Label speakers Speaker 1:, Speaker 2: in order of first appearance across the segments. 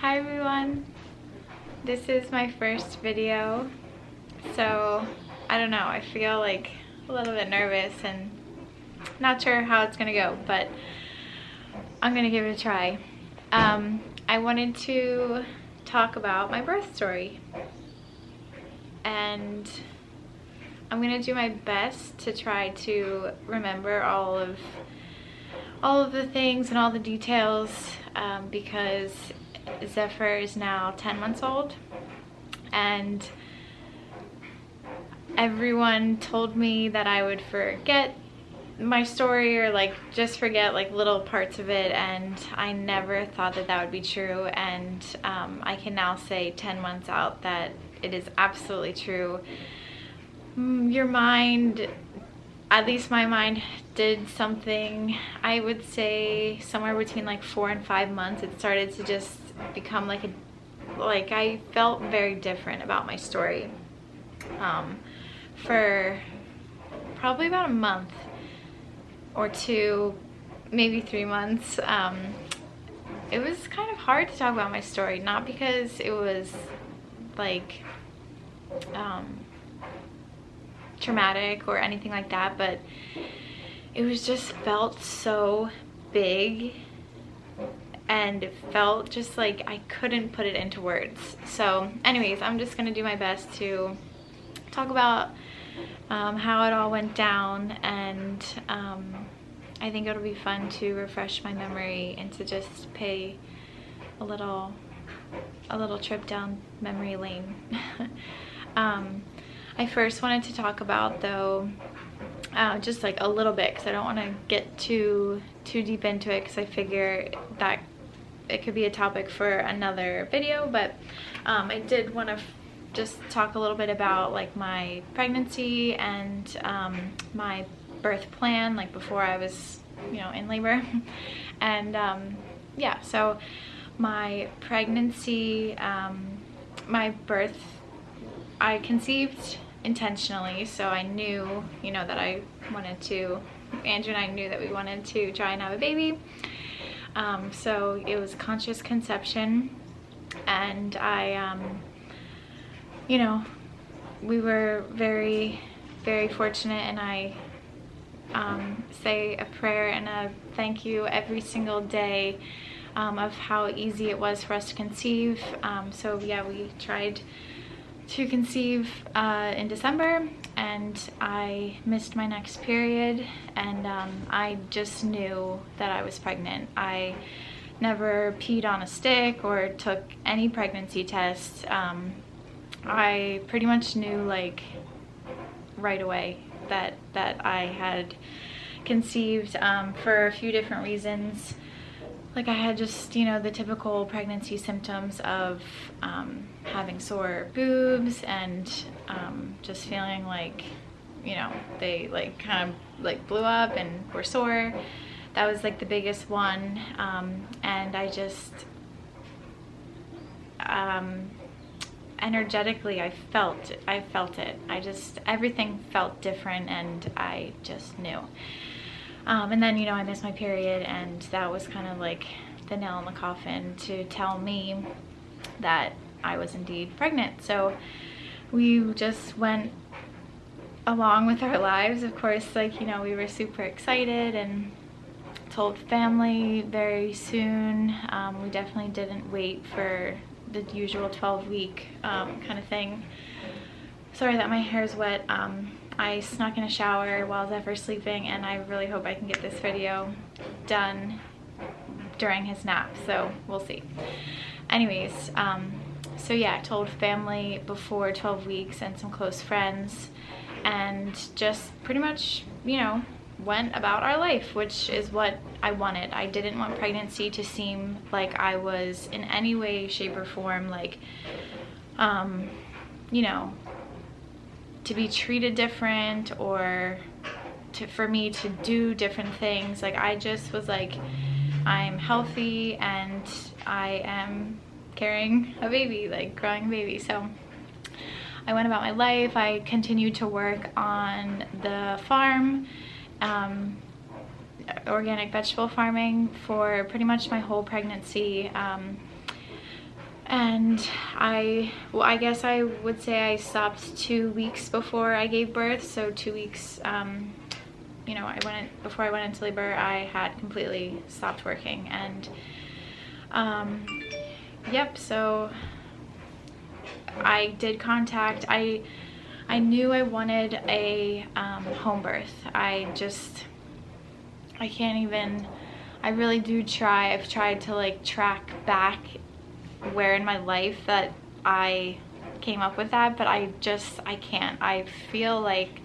Speaker 1: Hi everyone, this is my first video, so I don't know, I feel like a little bit nervous and not sure how it's gonna go, but I'm gonna give it a try. I wanted to talk about my birth story, and I'm gonna do my best to try to remember all of the things and all the details, because Zephyr is now 10 months old, and everyone told me that I would forget my story or like just forget like little parts of it, and I never thought that that would be true, and I can now say 10 months out that it is absolutely true. Your mind, at least my mind, did something, I would say somewhere between like 4 and 5 months. It started to just become like I felt very different about my story for probably about a month or two, maybe 3 months. It was kind of hard to talk about my story, not because it was like traumatic or anything like that, but it was just felt so big, and it felt just like I couldn't put it into words. So anyways, I'm just gonna do my best to talk about how it all went down, and I think it'll be fun to refresh my memory and to just pay a little trip down memory lane. I first wanted to talk about, though, just like a little bit, because I don't want to get too deep into it, because I figure that it could be a topic for another video, but I did want to just talk a little bit about like my pregnancy and my birth plan, like before I was, in labor. And yeah, so my pregnancy, my birth, I conceived intentionally, so I knew, that I wanted to, Andrew and I knew that we wanted to try and have a baby. So it was conscious conception, and I, we were very, very fortunate, and I say a prayer and a thank you every single day of how easy it was for us to conceive. So yeah, we tried to conceive in December, and I missed my next period, and I just knew that I was pregnant. I never peed on a stick or took any pregnancy tests. I pretty much knew like right away that I had conceived, for a few different reasons. Like I had just, the typical pregnancy symptoms of having sore boobs and just feeling like, they like kind of like blew up and were sore. That was like the biggest one. And I just, energetically, I felt it. Everything felt different, and I just knew. And then, I missed my period, and that was kind of like the nail in the coffin to tell me that I was indeed pregnant. So we just went along with our lives. Of course, like, we were super excited and told family very soon. We definitely didn't wait for the usual 12-week kind of thing. Sorry that my hair's wet. I snuck in a shower while Zephyr's sleeping, and I really hope I can get this video done during his nap, so we'll see. Anyways, so yeah, I told family before 12 weeks and some close friends, and just pretty much, went about our life, which is what I wanted. I didn't want pregnancy to seem like I was in any way, shape, or form like, to be treated different, or for me to do different things. Like I just was like, I'm healthy and I am carrying a baby, like growing a baby. So I went about my life. I continued to work on the farm, organic vegetable farming, for pretty much my whole pregnancy. And well, I guess I would say I stopped 2 weeks before I gave birth. So 2 weeks, you know, before I went into labor, I had completely stopped working. And yep, so I did contact, I knew I wanted a home birth. I can't even, I really do try. I've tried to like track back where in my life that I came up with that, but I can't. I feel like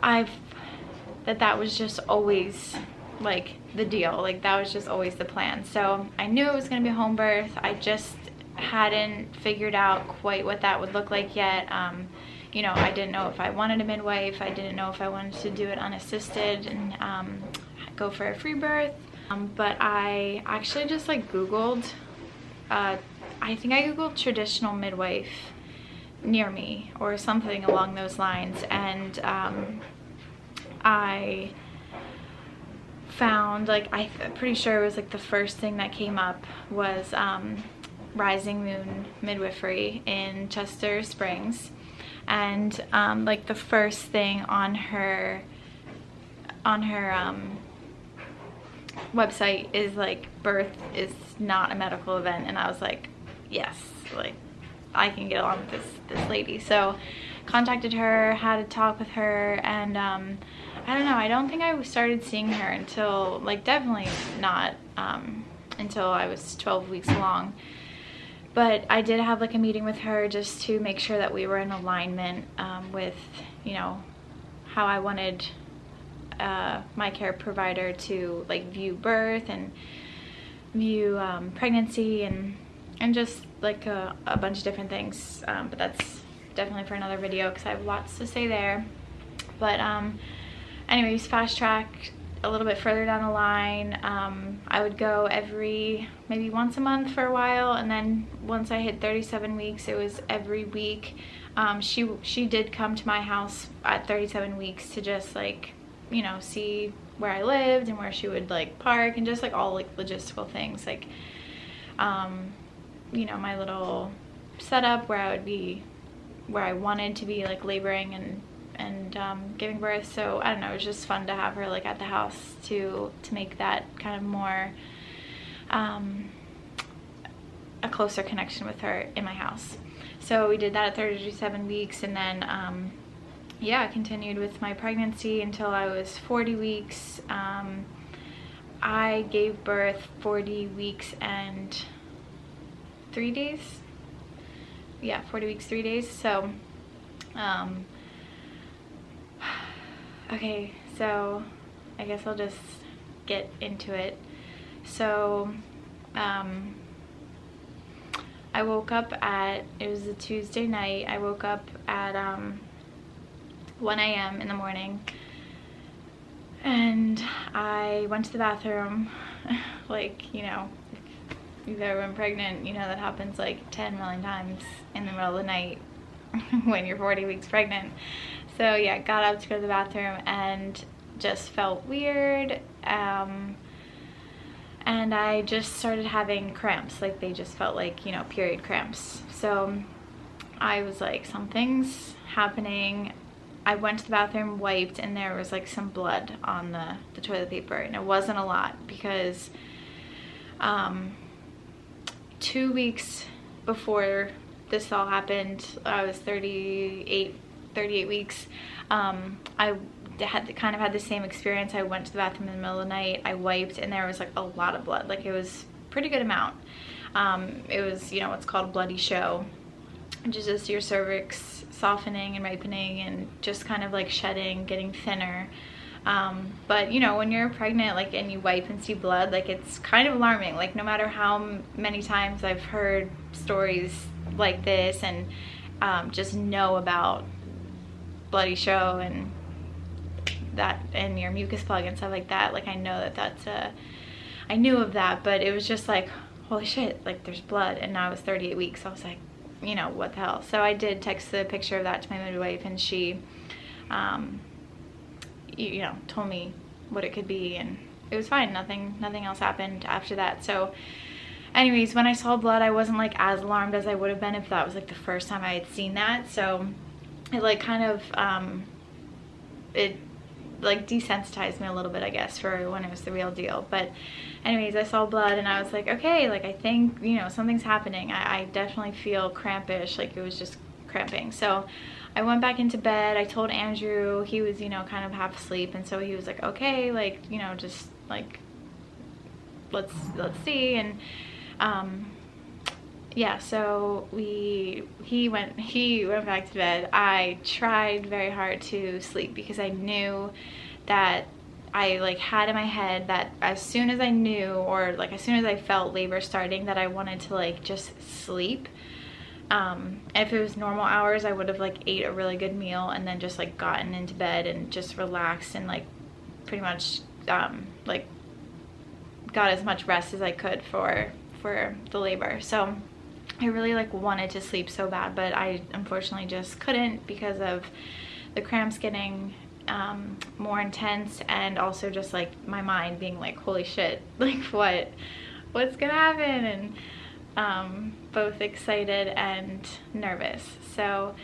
Speaker 1: that was just always like the deal. Like that was just always the plan. So I knew it was gonna be a home birth. I just hadn't figured out quite what that would look like yet. You know, I didn't know if I wanted a midwife. I didn't know if I wanted to do it unassisted and go for a free birth. But I actually just like Googled, I think I Googled traditional midwife near me or something along those lines. And I found, like, I'm pretty sure it was like the first thing that came up was Rising Moon Midwifery in Chester Springs. And like the first thing on her website is like, birth is not a medical event. And I was like, yes, like I can get along with this lady. So contacted her, had a talk with her, and I don't know, I don't think I started seeing her until, like, definitely not until I was 12 weeks along. But I did have like a meeting with her just to make sure that we were in alignment with, you know, how I wanted my care provider to like view birth and view pregnancy and just like a bunch of different things. But that's definitely for another video because I have lots to say there. But anyways, fast track a little bit further down the line. I would go maybe once a month for a while, and then once I hit 37 weeks, it was every week. She did come to my house at 37 weeks to just like, you know, see where I lived and where she would like park and just like all like logistical things, like you know, my little setup where I wanted to be like laboring and giving birth. So I don't know, it was just fun to have her like at the house to make that kind of more a closer connection with her in my house. So we did that at 37 weeks, and then yeah, I continued with my pregnancy until I was 40 weeks. I gave birth 40 weeks and 3 days. Yeah, 40 weeks, 3 days. So okay, so I guess I'll just get into it. So I woke up it was a Tuesday night. I woke up at 1 a.m. in the morning, and I went to the bathroom. Like, you know, if you've ever been pregnant, you know that happens like 10 million times in the middle of the night when you're 40 weeks pregnant. So yeah, I got up to go to the bathroom and just felt weird. And I just started having cramps. Like, they just felt like, you know, period cramps. So I was like, something's happening. I went to the bathroom, wiped, and there was like some blood on the toilet paper. And it wasn't a lot because 2 weeks before this all happened, I was 38 weeks. I had the same experience. I went to the bathroom in the middle of the night, I wiped, and there was like a lot of blood. Like, it was a pretty good amount. It was, you know, what's called a bloody show, which is just your cervix softening and ripening and just kind of like shedding, getting thinner. But you know, when you're pregnant, like, and you wipe and see blood, like, it's kind of alarming. Like, no matter how many times I've heard stories like this and just know about bloody show and that, and your mucus plug and stuff like that, like, I know that's I knew of that, but it was just like, holy shit, like, there's blood. And now I was 38 weeks, so I was like, you know, what the hell. So I did text the picture of that to my midwife, and she you know, told me what it could be, and it was fine. Nothing else happened after that. So anyways, when I saw blood, I wasn't like as alarmed as I would have been if that was like the first time I had seen that. So it like kind of it like desensitized me a little bit, I guess, for when it was the real deal. But anyways, I saw blood and I was like, okay, like I think, you know, something's happening. I definitely feel crampish, like it was just cramping. So I went back into bed. I told Andrew, he was, you know, kind of half asleep, and so he was like, okay, like, you know, just like let's see. And yeah, so he went back to bed. I tried very hard to sleep because I knew that I like had in my head that as soon as I knew, or like as soon as I felt labor starting, that I wanted to like just sleep. If it was normal hours, I would have like ate a really good meal and then just like gotten into bed and just relaxed and like pretty much like got as much rest as I could for the labor. So I really like wanted to sleep so bad, but I unfortunately just couldn't because of the cramps getting more intense, and also just like my mind being like, holy shit, like what's gonna happen, and both excited and nervous. So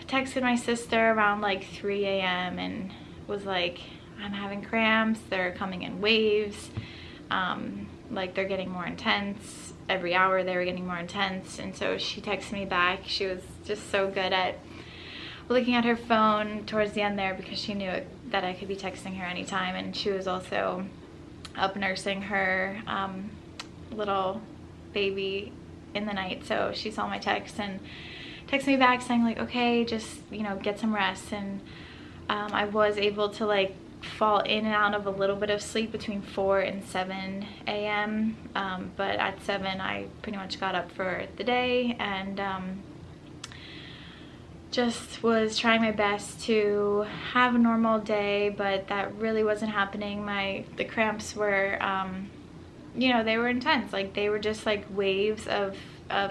Speaker 1: texted my sister around like 3 a.m. and was like, I'm having cramps, they're coming in waves, like they're getting more intense every hour. They were getting more intense. And so she texted me back. She was just so good at looking at her phone towards the end there, because she knew that I could be texting her anytime. And she was also up nursing her little baby in the night, so she saw my text and texted me back saying like, okay, just, you know, get some rest. And I was able to like fall in and out of a little bit of sleep between 4 and 7 a.m. But at 7 I pretty much got up for the day, and just was trying my best to have a normal day, but that really wasn't happening. The cramps were you know, they were intense. Like they were just like waves of I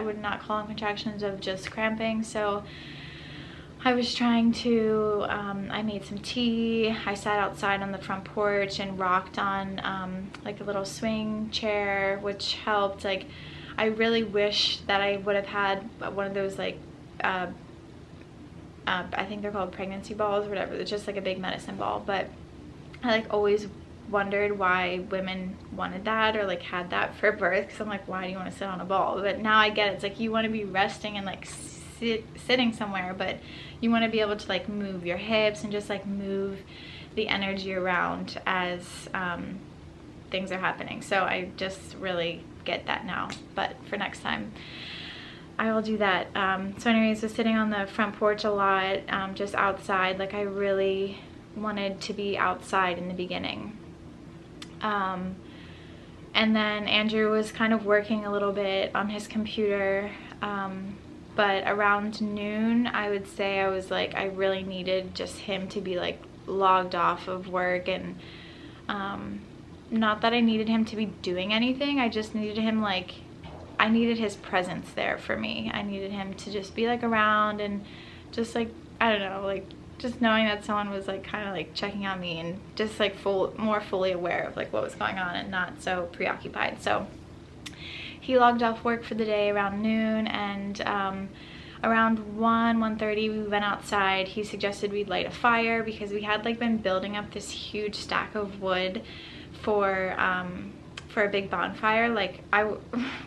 Speaker 1: would not call them contractions, of just cramping. So I was trying to, I made some tea. I sat outside on the front porch and rocked on like a little swing chair, which helped. Like I really wish that I would have had one of those like, I think they're called pregnancy balls or whatever. It's just like a big medicine ball. But I like always wondered why women wanted that or like had that for birth, because I'm like, why do you want to sit on a ball? But now I get it. It's like you want to be resting and like sitting somewhere, but you want to be able to like move your hips and just like move the energy around as things are happening. So I just really get that now, but for next time I will do that. So anyways, was sitting on the front porch a lot, just outside. Like I really wanted to be outside in the beginning. And then Andrew was kind of working a little bit on his computer, but around noon, I would say, I was like, I really needed just him to be like logged off of work. And not that I needed him to be doing anything, I just needed him, like, I needed his presence there for me. I needed him to just be like around and just like, I don't know, like just knowing that someone was like kind of like checking on me and just like more fully aware of like what was going on and not so preoccupied. So he logged off work for the day around noon, and around 1:30 we went outside. He suggested we light a fire because we had like been building up this huge stack of wood for a big bonfire. Like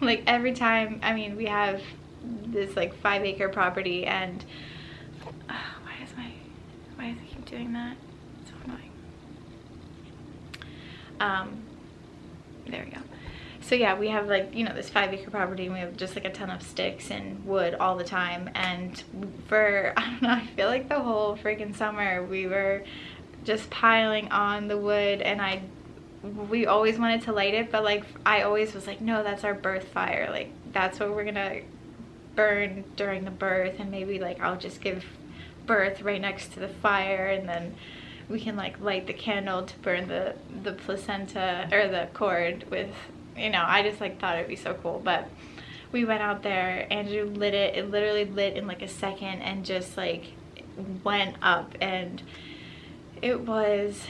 Speaker 1: like every time, I mean, we have this like 5-acre property, and why does it keep doing that? It's so annoying. There we go. So yeah, we have like, you know, this 5-acre property, and we have just like a ton of sticks and wood all the time. And for, I don't know, I feel like the whole freaking summer we were just piling on the wood, and we always wanted to light it, but like I always was like, no, that's our birth fire. Like that's what we're gonna burn during the birth, and maybe like I'll just give birth right next to the fire, and then we can like light the candle to burn the placenta or the cord with, you know. I just like thought it'd be so cool. But we went out there, Andrew lit it literally lit in like a second and just like went up, and it was,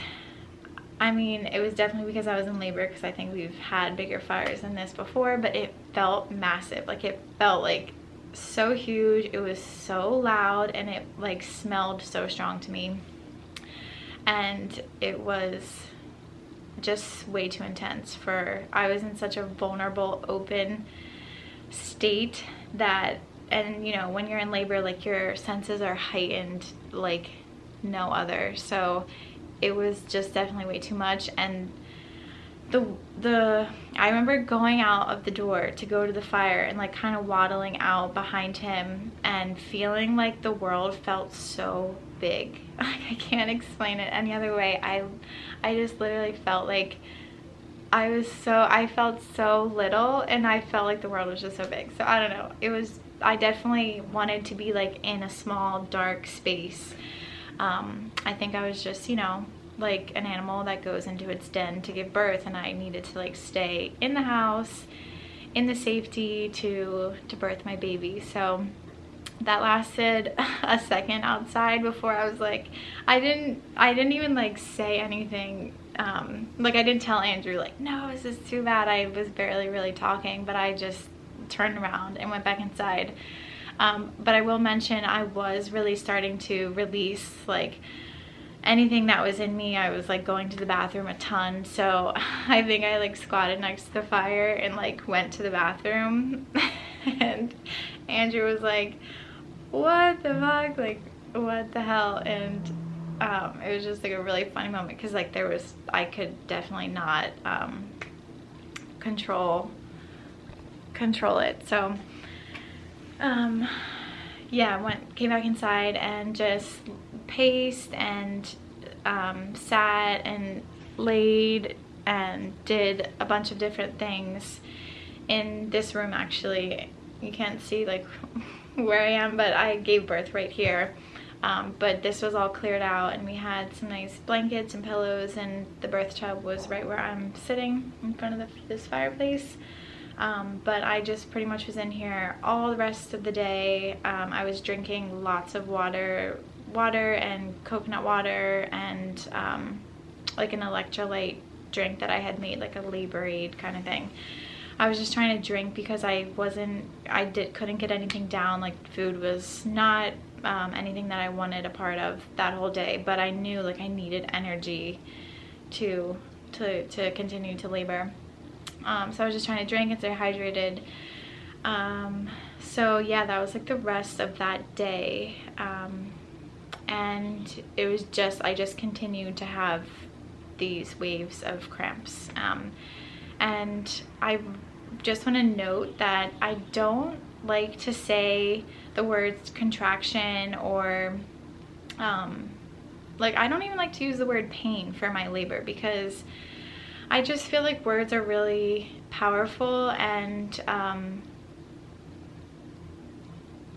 Speaker 1: I mean, it was definitely because I was in labor, because I think we've had bigger fires than this before, but it felt massive. Like, it felt like so huge. It was so loud, and it like smelled so strong to me, and it was just way too intense for, I was in such a vulnerable, open state that, and you know, when you're in labor, like, your senses are heightened like no other. So it was just definitely way too much. And I remember going out of the door to go to the fire and like kind of waddling out behind him and feeling like the world felt so big. I can't explain it any other way. I just literally felt like I felt so little, and I felt like the world was just so big. So I don't know, I definitely wanted to be like in a small dark space. I think I was just, you know, like an animal that goes into its den to give birth, and I needed to like stay in the house in the safety to birth my baby. So that lasted a second outside before I was like, I didn't even like say anything. Like, I didn't tell Andrew like, no, this is too bad. I was barely really talking, but I just turned around and went back inside. But I will mention, I was really starting to release like anything that was in me. I was like going to the bathroom a ton, so I think I like squatted next to the fire and like went to the bathroom and Andrew was like, what the fuck, like what the hell? And it was just like a really funny moment, because like I could definitely not control it. So yeah, came back inside and just paced and sat and laid and did a bunch of different things in this room. Actually, you can't see like where I am, but I gave birth right here. But this was all cleared out, and we had some nice blankets and pillows, and the birth tub was right where I'm sitting in front of this fireplace. But I just pretty much was in here all the rest of the day. I was drinking lots of water and coconut water, and like an electrolyte drink that I had made, like a Labor Aid kind of thing. I was just trying to drink because I couldn't get anything down. Like, food was not anything that I wanted a part of that whole day, but I knew like I needed energy to continue to labor. So I was just trying to drink and stay hydrated. So yeah, that was like the rest of that day. And it was I just continued to have these waves of cramps. And I just want to note that I don't like to say the words contraction or like, I don't even like to use the word pain for my labor, because I just feel like words are really powerful. And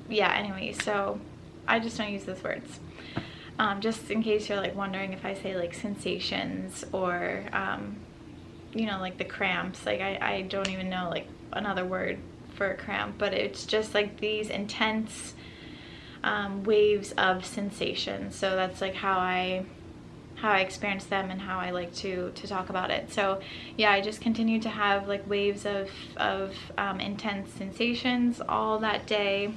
Speaker 1: yeah, anyway, so I just don't use those words. Just in case you're like wondering if I say like sensations or you know, like the cramps, like I don't even know like another word for a cramp, but it's just like these intense waves of sensation. So that's like how I experience them and how I like to talk about it. So yeah, I just continued to have like waves of intense sensations all that day.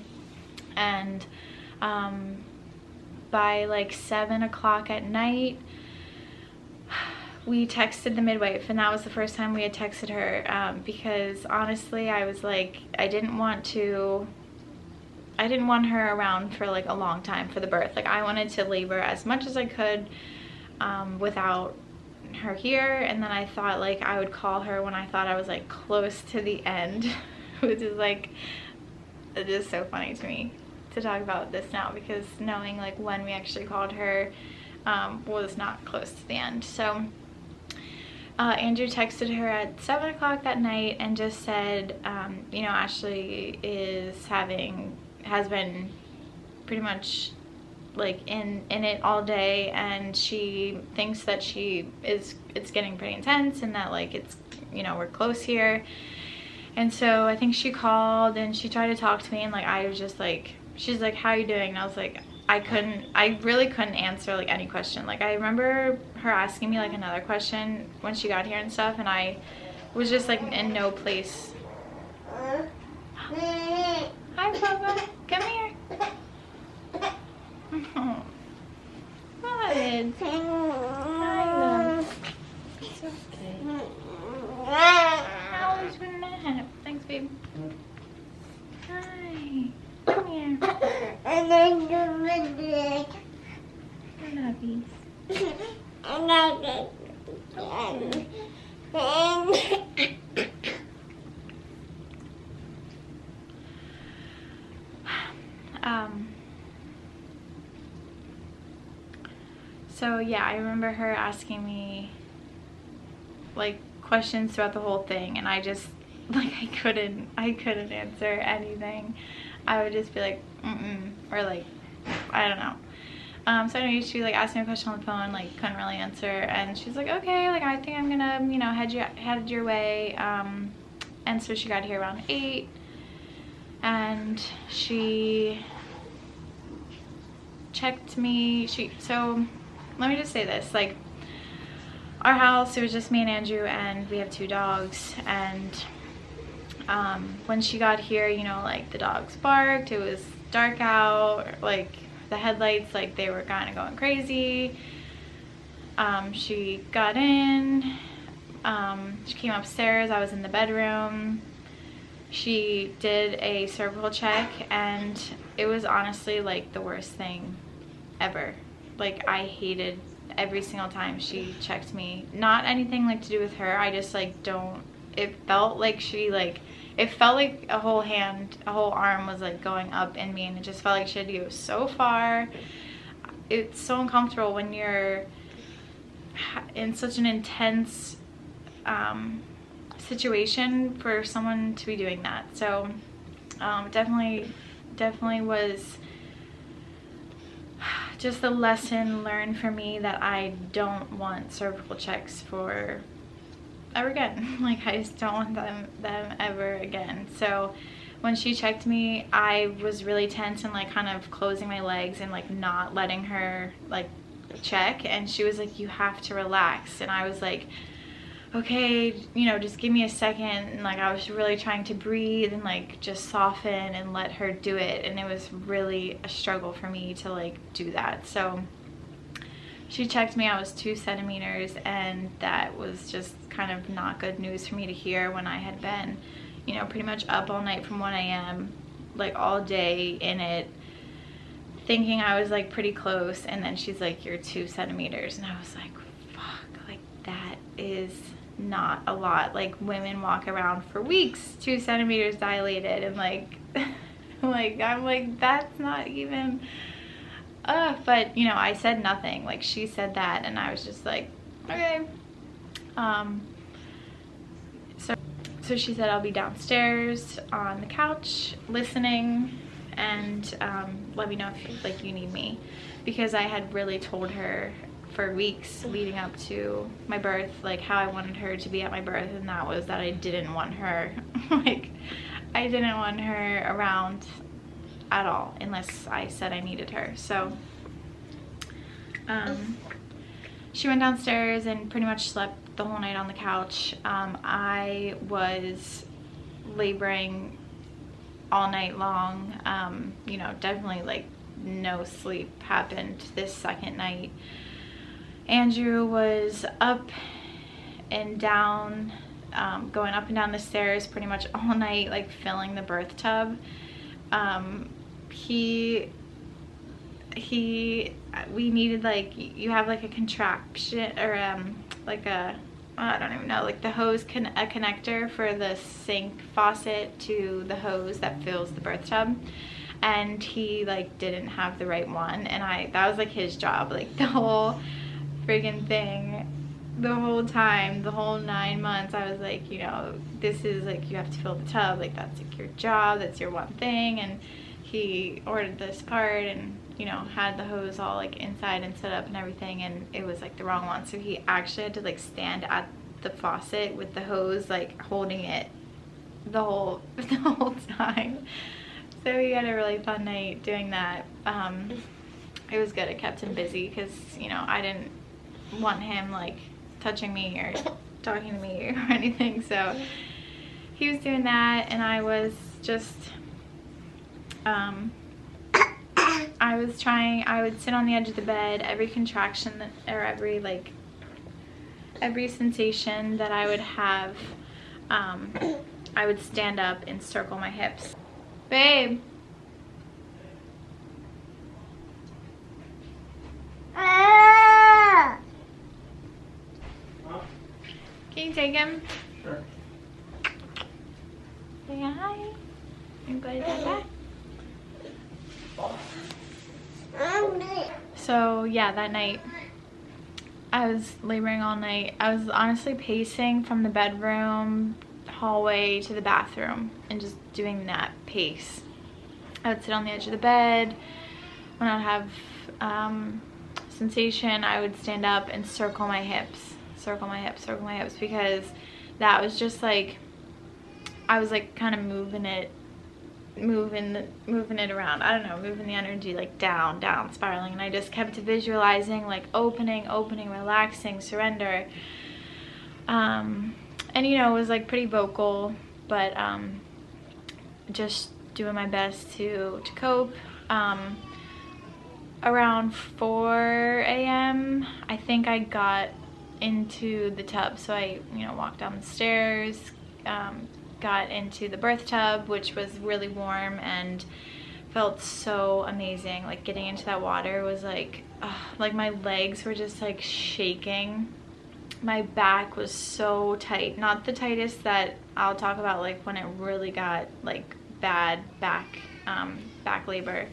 Speaker 1: And by like 7 o'clock at night, we texted the midwife, and that was the first time we had texted her, because honestly I was like, I didn't want her around for like a long time for the birth. Like, I wanted to labor as much as I could without her here, and then I thought like I would call her when I thought I was like close to the end, which is like, it is so funny to me to talk about this now, because knowing like when we actually called her was not close to the end. So Andrew texted her at 7 o'clock that night and just said, you know, Ashley has been pretty much like in it all day, and she thinks that it's getting pretty intense, and that like it's, you know, we're close here. And so I think she called and she tried to talk to me, and like I was just like, she's like, how are you doing? And I was like, I really couldn't answer like any question. Like I remember her asking me like another question when she got here and stuff, and I was just like in no place. Hi Bubba, come here. Good. Hi love. It's okay. How's your nap? Thanks babe. Hi. Come here. Lovies. So yeah, I remember her asking me like questions throughout the whole thing, and I just like I couldn't answer anything. I would just be like or like I don't know. So anyway, she like asked me a question on the phone, like couldn't really answer, and she's like, okay, like I think I'm gonna, you know, head your way. And so she got here around 8, and she checked me. So let me just say this, like our house, it was just me and Andrew, and we have 2 dogs, and when she got here, you know, like the dogs barked, it was dark out, like the headlights, like they were kind of going crazy. She got in, she came upstairs, I was in the bedroom. She did a cervical check, and it was honestly like the worst thing ever. Like I hated every single time she checked me. Not anything like to do with her, I just like don't, it felt like she like, it felt like a whole arm was like going up in me, and it just felt like she had to go so far. It's so uncomfortable when you're in such an intense situation for someone to be doing that. So definitely was just a lesson learned for me that I don't want cervical checks for ever again. Like I just don't want them ever again. So when she checked me, I was really tense and like kind of closing my legs and like not letting her like check, and she was like, you have to relax, and I was like, okay, you know, just give me a second, and like I was really trying to breathe and like just soften and let her do it, and it was really a struggle for me to like do that. So she checked me, I was 2 centimeters, and that was just kind of not good news for me to hear when I had been, you know, pretty much up all night from 1 a.m. like all day in it, thinking I was like pretty close, and then she's like, you're 2 centimeters, and I was like, fuck, like that is not a lot. Like women walk around for weeks 2 centimeters dilated, and like like I'm like, that's not even but you know, I said nothing. Like she said that, and I was just like, okay. So she said, I'll be downstairs on the couch listening, and let me know if like you need me, because I had really told her for weeks leading up to my birth like how I wanted her to be at my birth, and that was that I didn't want her like I didn't want her around at all unless I said I needed her. So she went downstairs and pretty much slept the whole night on the couch. I was laboring all night long. You know, definitely like no sleep happened this second night. Andrew was up and down, going up and down the stairs pretty much all night, like filling the birth tub. We needed, like, you have like a contraption or like a, I don't even know, like the hose, a connector for the sink faucet to the hose that fills the birth tub, and he like didn't have the right one, and that was like his job, like the whole friggin' thing, the whole time, the whole 9 months. I was like, you know, this is like, you have to fill the tub, like that's like your job, that's your one thing. And he ordered this part and, you know, had the hose all like inside and set up and everything, and it was like the wrong one. So he actually had to like stand at the faucet with the hose like holding it the whole time. So we had a really fun night doing that. it was good. It kept him busy because, you know, I didn't want him like touching me or talking to me or anything. So he was doing that, and I was just I would sit on the edge of the bed. Every contraction that, or every sensation that I would have, I would stand up and circle my hips. Babe. Can you take him?
Speaker 2: Sure.
Speaker 1: Say hi. And go to Dada. So yeah, that night I was laboring all night. I was honestly pacing from the bedroom hallway to the bathroom and just doing that pace. I would sit on the edge of the bed. When I'd have sensation, I would stand up and circle my hips, because that was just like, I was like kind of moving it around. I don't know, moving the energy like down, spiraling. And I just kept visualizing like opening, relaxing, surrender. And you know, it was like pretty vocal, but just doing my best to cope. Around 4 a.m. I think I got into the tub. So I, you know, walked down the stairs, got into the birth tub, which was really warm and felt so amazing. Like getting into that water was like my legs were just like shaking. My back was so tight, not the tightest that I'll talk about like when it really got like bad back labor,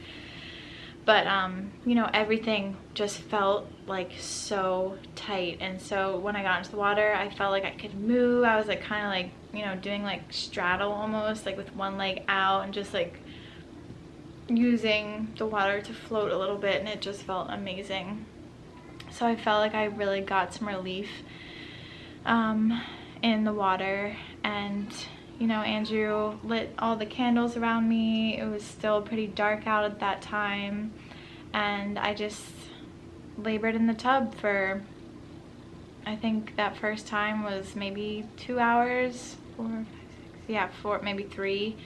Speaker 1: but you know, everything just felt like so tight. And so when I got into the water, I felt like I could move. I was like kind of like, you know, doing like straddle almost, like with one leg out and just like using the water to float a little bit, and it just felt amazing. So I felt like I really got some relief in the water. And you know, Andrew lit all the candles around me. It was still pretty dark out at that time, and I just labored in the tub for, I think that first time was maybe 2 hours, 4, 5, 6, yeah, 4, maybe 3.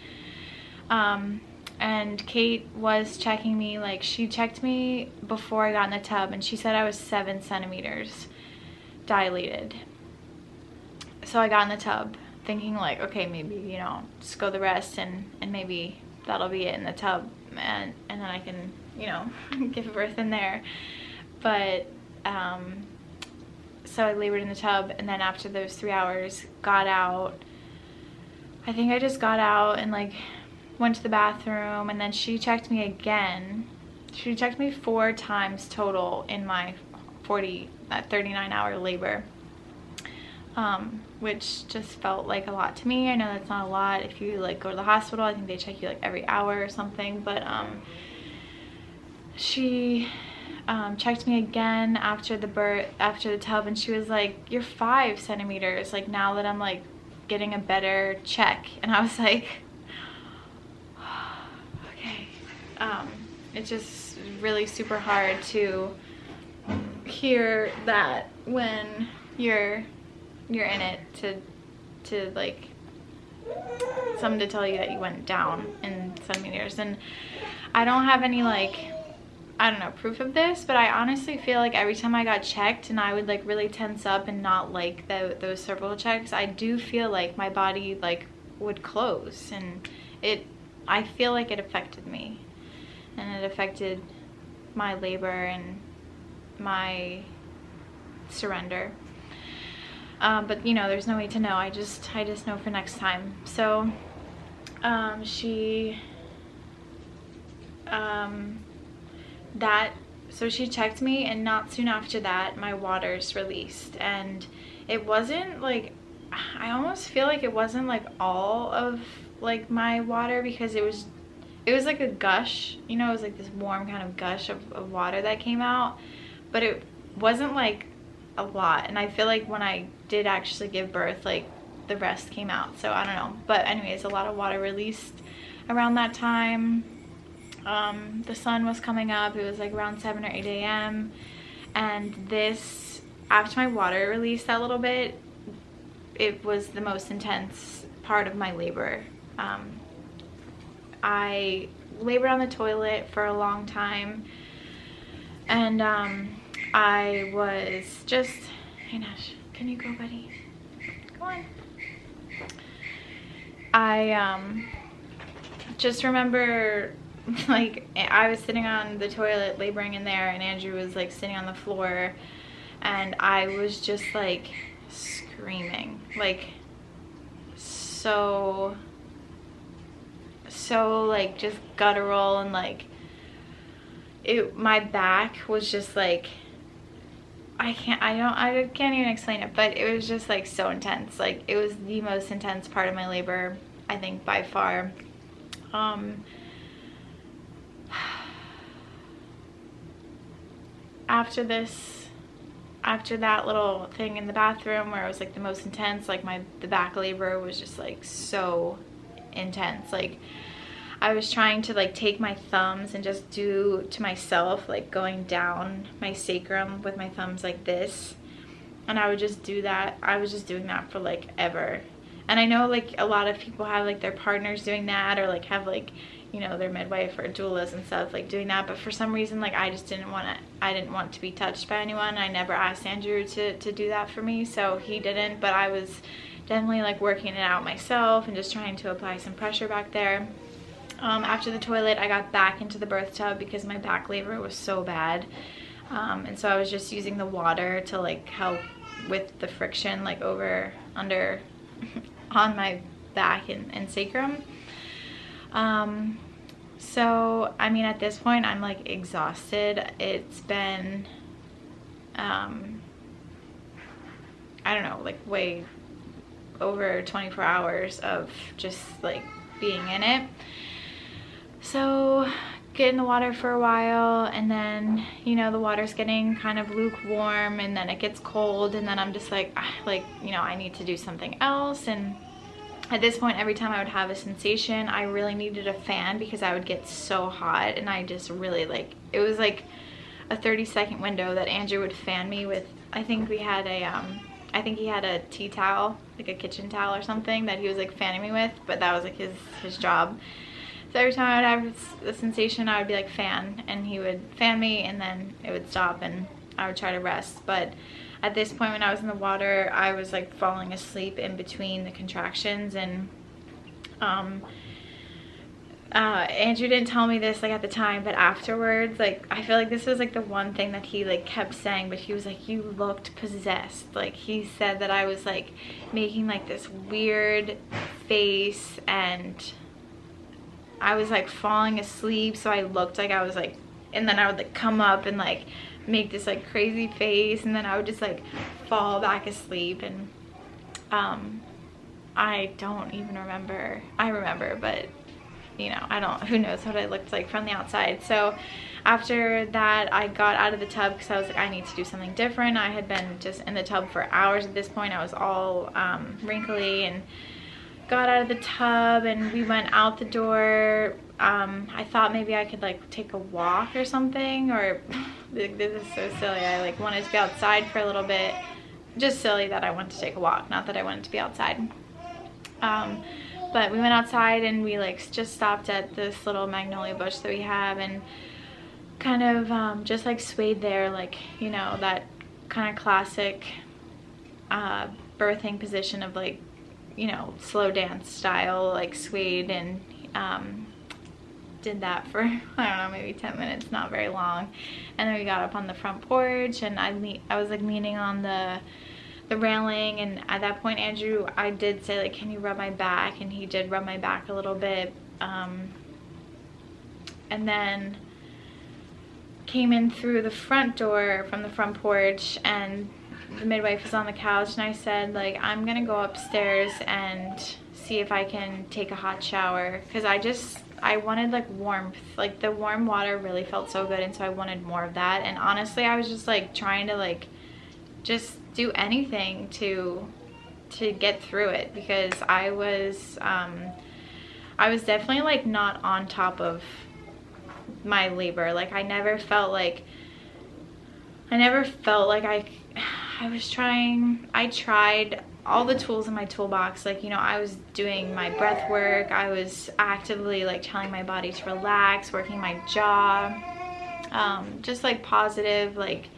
Speaker 1: And Kate was checking me, like she checked me before I got in the tub, and she said I was 7 centimeters dilated. So I got in the tub thinking like, okay, maybe, you know, just go the rest and maybe that'll be it in the tub, and then I can, you know, give birth in there. But so I labored in the tub, and then after those 3 hours, got out. I think I just got out and like went to the bathroom, and then she checked me again. She checked me 4 times total in my 39-hour labor, which just felt like a lot to me. I know that's not a lot. If you like go to the hospital, I think they check you like every hour or something, but she checked me again after the tub, and she was like, you're 5 centimeters, like now that I'm like getting a better check. And I was like, okay. It's just really super hard to hear that when you're in it, to like someone to tell you that you went down in centimeters. And I don't have any like, I don't know, proof of this, but I honestly feel like every time I got checked and I would like really tense up and not like those cervical checks, I do feel like my body like would close, and I feel like it affected me, and it affected my labor and my surrender. But you know, there's no way to know. I just know for next time. So she checked me, and not soon after that my waters released. And it wasn't like, I almost feel like it wasn't like all of like my water, because it was like a gush, you know, it was like this warm kind of gush of water that came out, but it wasn't like a lot. And I feel like when I did actually give birth, like the rest came out. So I don't know, but anyways, a lot of water released around that time. The sun was coming up. It was like around 7 or 8 a.m. And this, after my water released that little bit, it was the most intense part of my labor. I labored on the toilet for a long time, and I was just, hey Nash, can you go, buddy? Go on. I just remember, like, I was sitting on the toilet laboring in there, and Andrew was like sitting on the floor, and I was just like screaming, like so like just guttural, and like my back was just like, I can't even explain it, but it was just like so intense. Like, it was the most intense part of my labor, I think, by far. After that little thing in the bathroom where it was like the most intense, like the back labor was just like so intense. Like, I was trying to like take my thumbs and just do to myself, like going down my sacrum with my thumbs like this, and I would just do that. I was just doing that for like ever. And I know like a lot of people have like their partners doing that, or like have like, you know, their midwife or doulas and stuff like doing that, but for some reason, like, I didn't want to be touched by anyone. I never asked Andrew to do that for me, so he didn't, but I was definitely like working it out myself and just trying to apply some pressure back there. After the toilet, I got back into the birth tub because my back labor was so bad, and so I was just using the water to like help with the friction, like under on my back and sacrum. So I mean, at this point I'm like exhausted. It's been I don't know, like way over 24 hours of just like being in it. So get in the water for a while, and then, you know, the water's getting kind of lukewarm, and then it gets cold, and then I'm just like, you know, I need to do something else. And at this point, every time I would have a sensation, I really needed a fan because I would get so hot, and I just really like, it was like a 30-second window that Andrew would fan me with. I think we had I think he had a tea towel, like a kitchen towel or something, that he was like fanning me with, but that was like his job. So every time I would have the sensation, I would be like, fan, and he would fan me, and then it would stop and I would try to rest. But at this point, when I was in the water, I was like falling asleep in between the contractions. And Andrew didn't tell me this like at the time, but afterwards, like, I feel like this was like the one thing that he like kept saying, but he was like, you looked possessed. Like, he said that I was like making like this weird face, and I was like falling asleep, so I looked like I was like, and then I would like come up and like make this like crazy face, and then I would just like fall back asleep. And I don't even remember. I remember, but you know, who knows what I looked like from the outside. So after that, I got out of the tub because I was like, I need to do something different. I had been just in the tub for hours at this point. I was all wrinkly, and got out of the tub, and we went out the door. I thought maybe I could like take a walk or something, or this is so silly. I like wanted to be outside for a little bit. Just silly that I wanted to take a walk, not that I wanted to be outside. But we went outside, and we like just stopped at this little magnolia bush that we have, and kind of just like swayed there, like, you know, that kind of classic birthing position of like, you know, slow dance style, like swayed, and did that for, I don't know, maybe 10 minutes, not very long. And then we got up on the front porch, and I was like leaning on the railing, and at that point, Andrew, I did say like, can you rub my back? And he did rub my back a little bit, and then came in through the front door from the front porch, and the midwife was on the couch, and I said like, I'm gonna go upstairs and see if I can take a hot shower, because I wanted like warmth. Like, the warm water really felt so good, and so I wanted more of that. And honestly, I was just like trying to like just do anything to get through it, because I was definitely like not on top of my labor. Like I never felt like I tried all the tools in my toolbox. Like, you know, I was doing my breath work, I was actively like telling my body to relax, working my jaw, just like positive like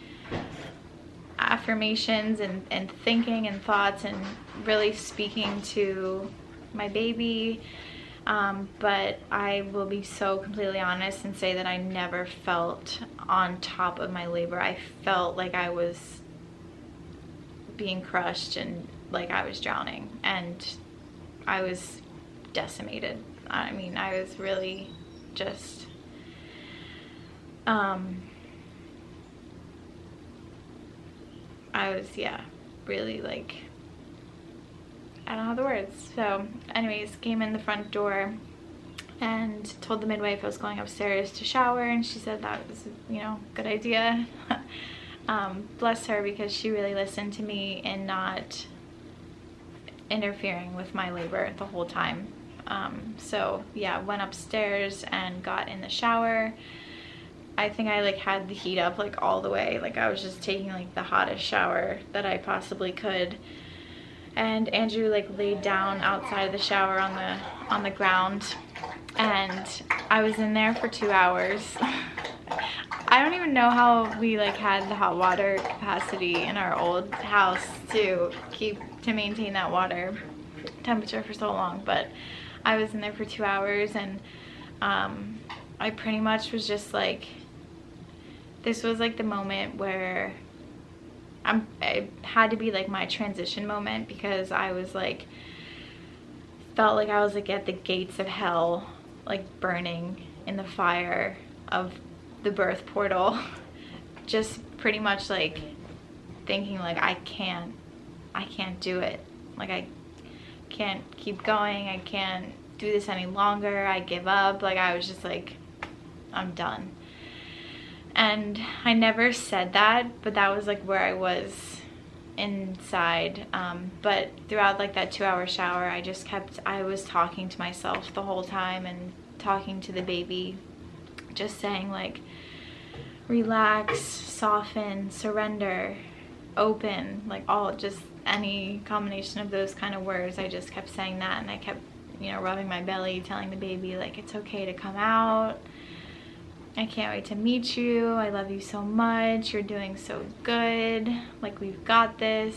Speaker 1: affirmations and thinking and thoughts and really speaking to my baby. But I will be so completely honest and say that I never felt on top of my labor. I felt like I was being crushed and like I was drowning, and I was decimated. I mean, I was really just I was, yeah, really like, I don't have the words. So anyways, came in the front door and told the midwife I was going upstairs to shower, and she said that was, you know, good idea. Bless her, because she really listened to me and not interfering with my labor the whole time. So yeah, went upstairs and got in the shower. I think I like had the heat up like all the way. Like I was just taking like the hottest shower that I possibly could. And Andrew like laid down outside of the shower on the ground, and I was in there for 2 hours. I don't even know how we like had the hot water capacity in our old house to maintain that water temperature for so long, but I was in there for 2 hours, and I pretty much was just like, this was like the moment where it had to be like my transition moment, because I was like, felt like I was like at the gates of hell, like burning in the fire of the birth portal. Just pretty much like thinking like, I can't do it. Like I can't keep going. I can't do this any longer. I give up. Like I was just like, I'm done. And I never said that, but that was like where I was inside. But throughout like that 2-hour shower, I was talking to myself the whole time and talking to the baby, just saying like, relax, soften, surrender, open, like all, just any combination of those kind of words. I just kept saying that, and I kept, you know, rubbing my belly, telling the baby like, it's okay to come out. I can't wait to meet you. I love you so much. You're doing so good. Like, we've got this.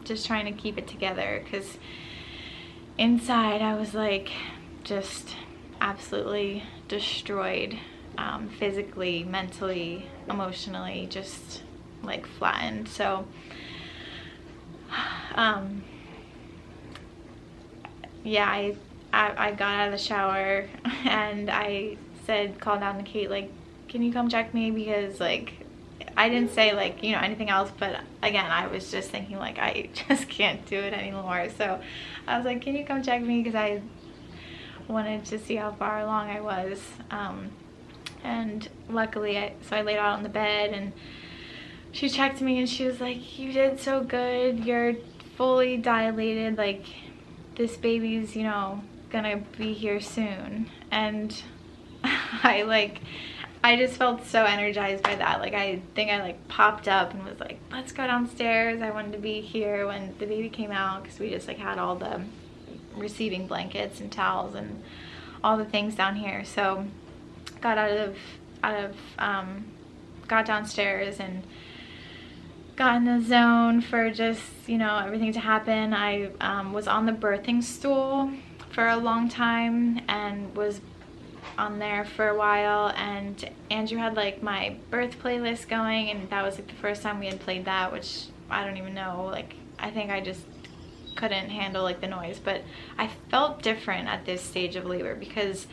Speaker 1: Just trying to keep it together, because inside I was like just absolutely destroyed, physically, mentally, emotionally, just like flattened. So yeah, I got out of the shower and I said, called down to Kate, like, can you come check me? Because like, I didn't say like, you know, anything else, but again, I was just thinking like, I just can't do it anymore. So I was like, can you come check me? Because I wanted to see how far along I was. And luckily, I laid out on the bed, and she checked me, and she was like, you did so good. You're fully dilated. Like, this baby's, you know, gonna be here soon. And I just felt so energized by that. Like, I think I like popped up and was like, let's go downstairs. I wanted to be here when the baby came out, because we just like had all the receiving blankets and towels and all the things down here. So got got downstairs and got in the zone for just, you know, everything to happen. I was on the birthing stool for a long time and was on there for a while, and Andrew had like my birth playlist going, and that was like the first time we had played that, which I don't even know, like I think I just couldn't handle like the noise. But I felt different at this stage of labor, because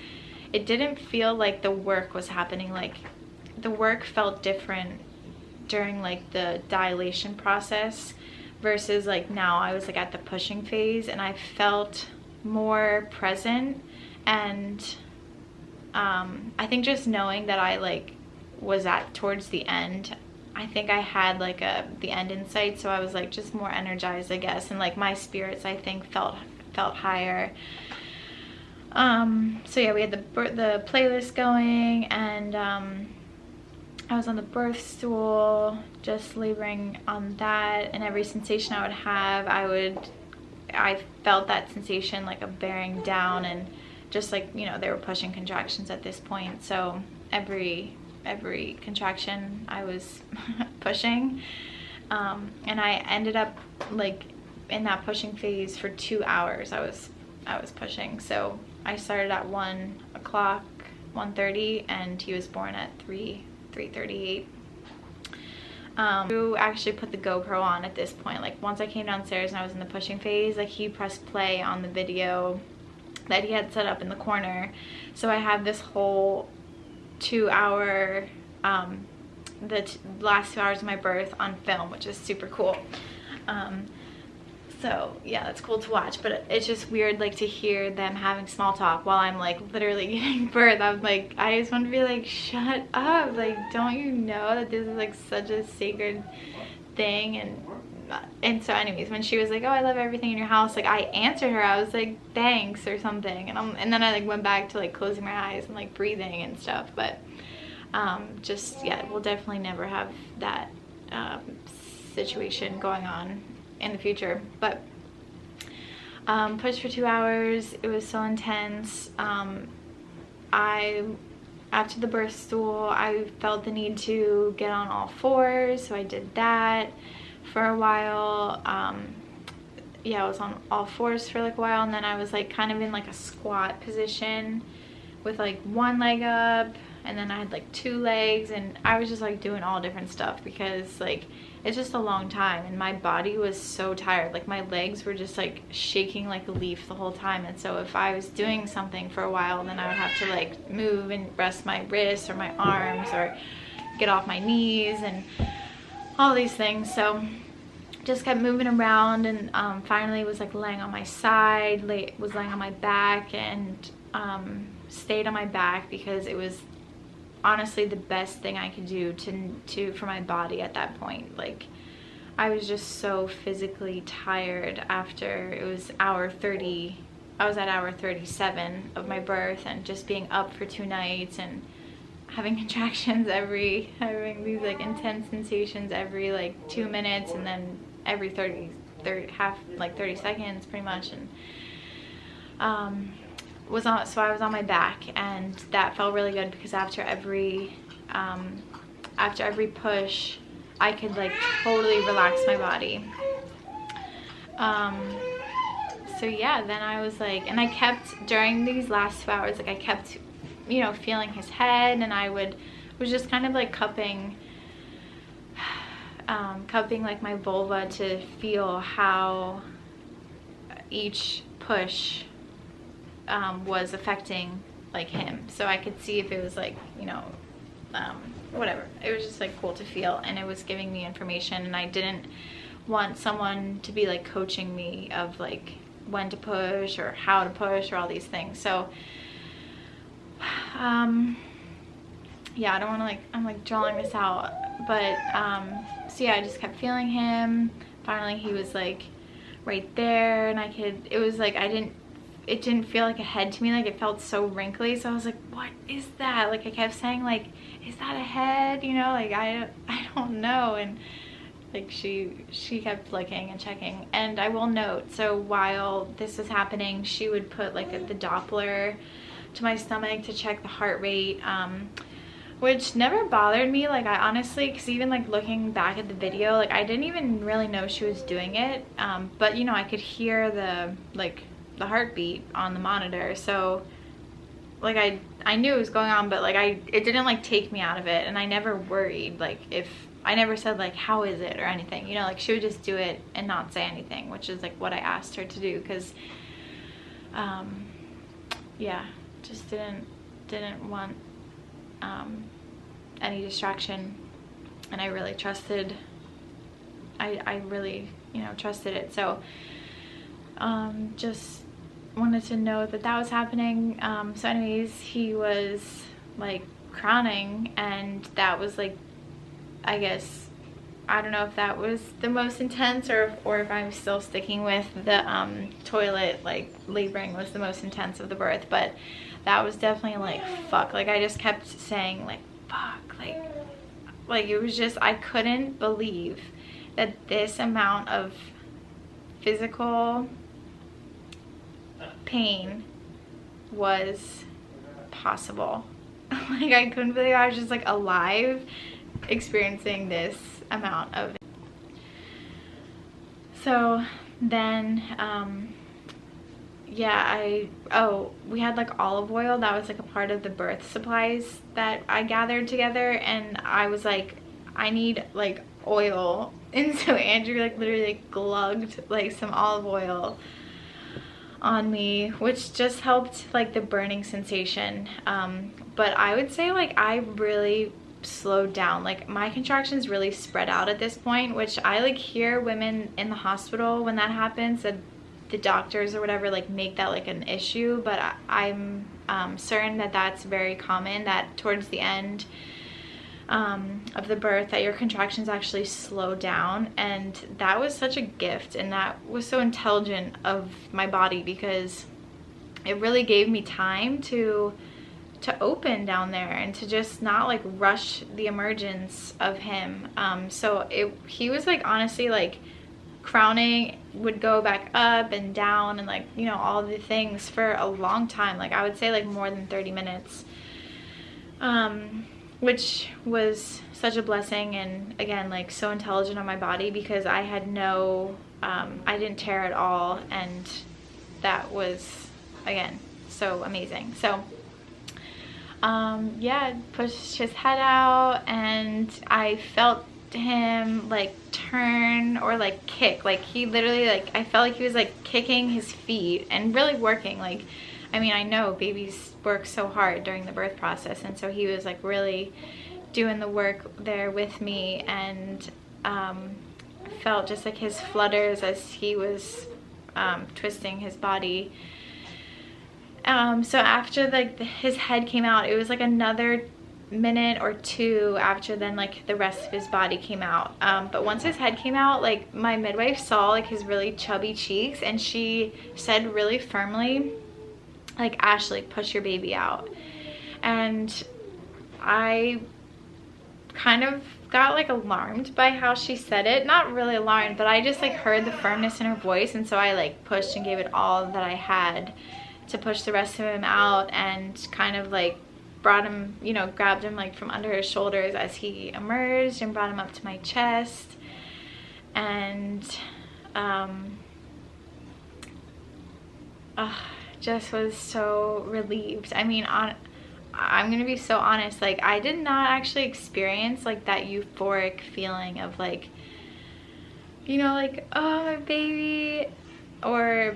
Speaker 1: it didn't feel like the work was happening. Like, the work felt different during like the dilation process versus like now. I was like at the pushing phase, and I felt more present. And I think just knowing that I like was at towards the end, I think I had like the end in sight. So I was like just more energized, I guess, and like my spirits, I think, felt higher. So yeah, we had the playlist going, and I was on the birth stool, just laboring on that, and every sensation I would have, I felt that sensation like a bearing down, and just like, you know, they were pushing contractions at this point, so every contraction I was pushing, and I ended up like in that pushing phase for 2 hours. I was pushing. So I started at 1 o'clock, 1:30, and he was born at 3:38. Who actually put the GoPro on at this point. Like once I came downstairs and I was in the pushing phase, like he pressed play on the video that he had set up in the corner. So I have this whole 2 hour, last 2 hours of my birth on film, which is super cool. So yeah, that's cool to watch, but it's just weird like to hear them having small talk while I'm like literally giving birth. I'm like, I just want to be like, shut up, like don't you know that this is like such a sacred thing? And so anyways, when she was like, oh, I love everything in your house, like I answered her, I was like, thanks or something, and then I like went back to like closing my eyes and like breathing and stuff. But just yeah, we'll definitely never have that situation going on in the future. But pushed for 2 hours. It was so intense. After the birth stool, I felt the need to get on all fours, so I did that for a while. Yeah, I was on all fours for like a while, and then I was like kind of in like a squat position with like one leg up, and then I had like 2 legs, and I was just like doing all different stuff because like it's just a long time, and my body was so tired. Like my legs were just like shaking like a leaf the whole time, and so if I was doing something for a while, then I would have to like move and rest my wrists or my arms or get off my knees and all these things. So just kept moving around, and finally was like laying on my side, was laying on my back, and stayed on my back because it was honestly the best thing I could do for my body at that point. Like I was just so physically tired after it was hour 30. I was at hour 37 of my birth, and just being up for 2 nights and having contractions having these like intense sensations every like 2 minutes, and then every 30 seconds pretty much. And so I was on my back, and that felt really good because after every push I could like totally relax my body. So yeah, then I was like, and I kept during these last 2 hours, like I kept, you know, feeling his head, and was just kind of like cupping like my vulva to feel how each push was affecting like him, so I could see if it was like, you know, whatever. It was just like cool to feel, and it was giving me information, and I didn't want someone to be like coaching me of like when to push or how to push or all these things. So yeah, I don't want to like, I'm like drawing this out, but so yeah, I just kept feeling him. Finally he was like right there, and it was like it didn't feel like a head to me, like it felt so wrinkly, so I was like, what is that? Like I kept saying like, is that a head, you know, like I don't know. And like she kept looking and checking. And I will note, so while this was happening, she would put like the Doppler to my stomach to check the heart rate, which never bothered me. Like I honestly, because even like looking back at the video, like I didn't even really know she was doing it, but you know, I could hear the heartbeat on the monitor, so like I knew it was going on, but like it didn't like take me out of it, and I never worried. Like if I never said like, how is it or anything, you know, like she would just do it and not say anything, which is like what I asked her to do, because yeah, just didn't want any distraction, and I really trusted, I really, you know, trusted it. So just wanted to know that that was happening. So anyways, he was like crowning, and that was like, I guess I don't know if that was the most intense, or if I'm still sticking with the toilet, like laboring was the most intense of the birth. But that was definitely like, fuck. Like I just kept saying like, fuck, like it was just, I couldn't believe that this amount of physical pain was possible. Like I couldn't believe I was just like alive experiencing this amount of. So then yeah, we had like olive oil that was like a part of the birth supplies that I gathered together, and I was like, I need like oil. And so Andrew like literally like glugged like some olive oil on me, which just helped like the burning sensation. But I would say like I really slowed down. Like my contractions really spread out at this point, which I like hear women in the hospital when that happens, that the doctors or whatever like make that like an issue, but I'm certain that that's very common, that towards the end of the birth that your contractions actually slow down. And that was such a gift, and that was so intelligent of my body, because it really gave me time to open down there and to just not like rush the emergence of him. So he was like honestly like crowning, would go back up and down and like, you know, all the things for a long time. Like I would say like more than 30 minutes, which was such a blessing. And again, like so intelligent on my body, because I had no I didn't tear at all, and that was again so amazing. So yeah, pushed his head out, and I felt him like turn or like kick. Like he literally, like I felt like he was like kicking his feet and really working. Like, I mean, I know babies work so hard during the birth process, and so he was like really doing the work there with me, and felt just like his flutters as he was twisting his body. So after like his head came out, it was like another minute or two after then like the rest of his body came out. But once his head came out, like my midwife saw like his really chubby cheeks, and she said really firmly like, Ashley, push your baby out. And I kind of got like alarmed by how she said it. Not really alarmed, but I just like heard the firmness in her voice, and so I like pushed and gave it all that I had to push the rest of him out, and kind of like brought him, you know, grabbed him like from under his shoulders as he emerged and brought him up to my chest. And just was so relieved. I mean, I'm gonna be so honest, like I did not actually experience like that euphoric feeling of like, you know, like, oh my baby, or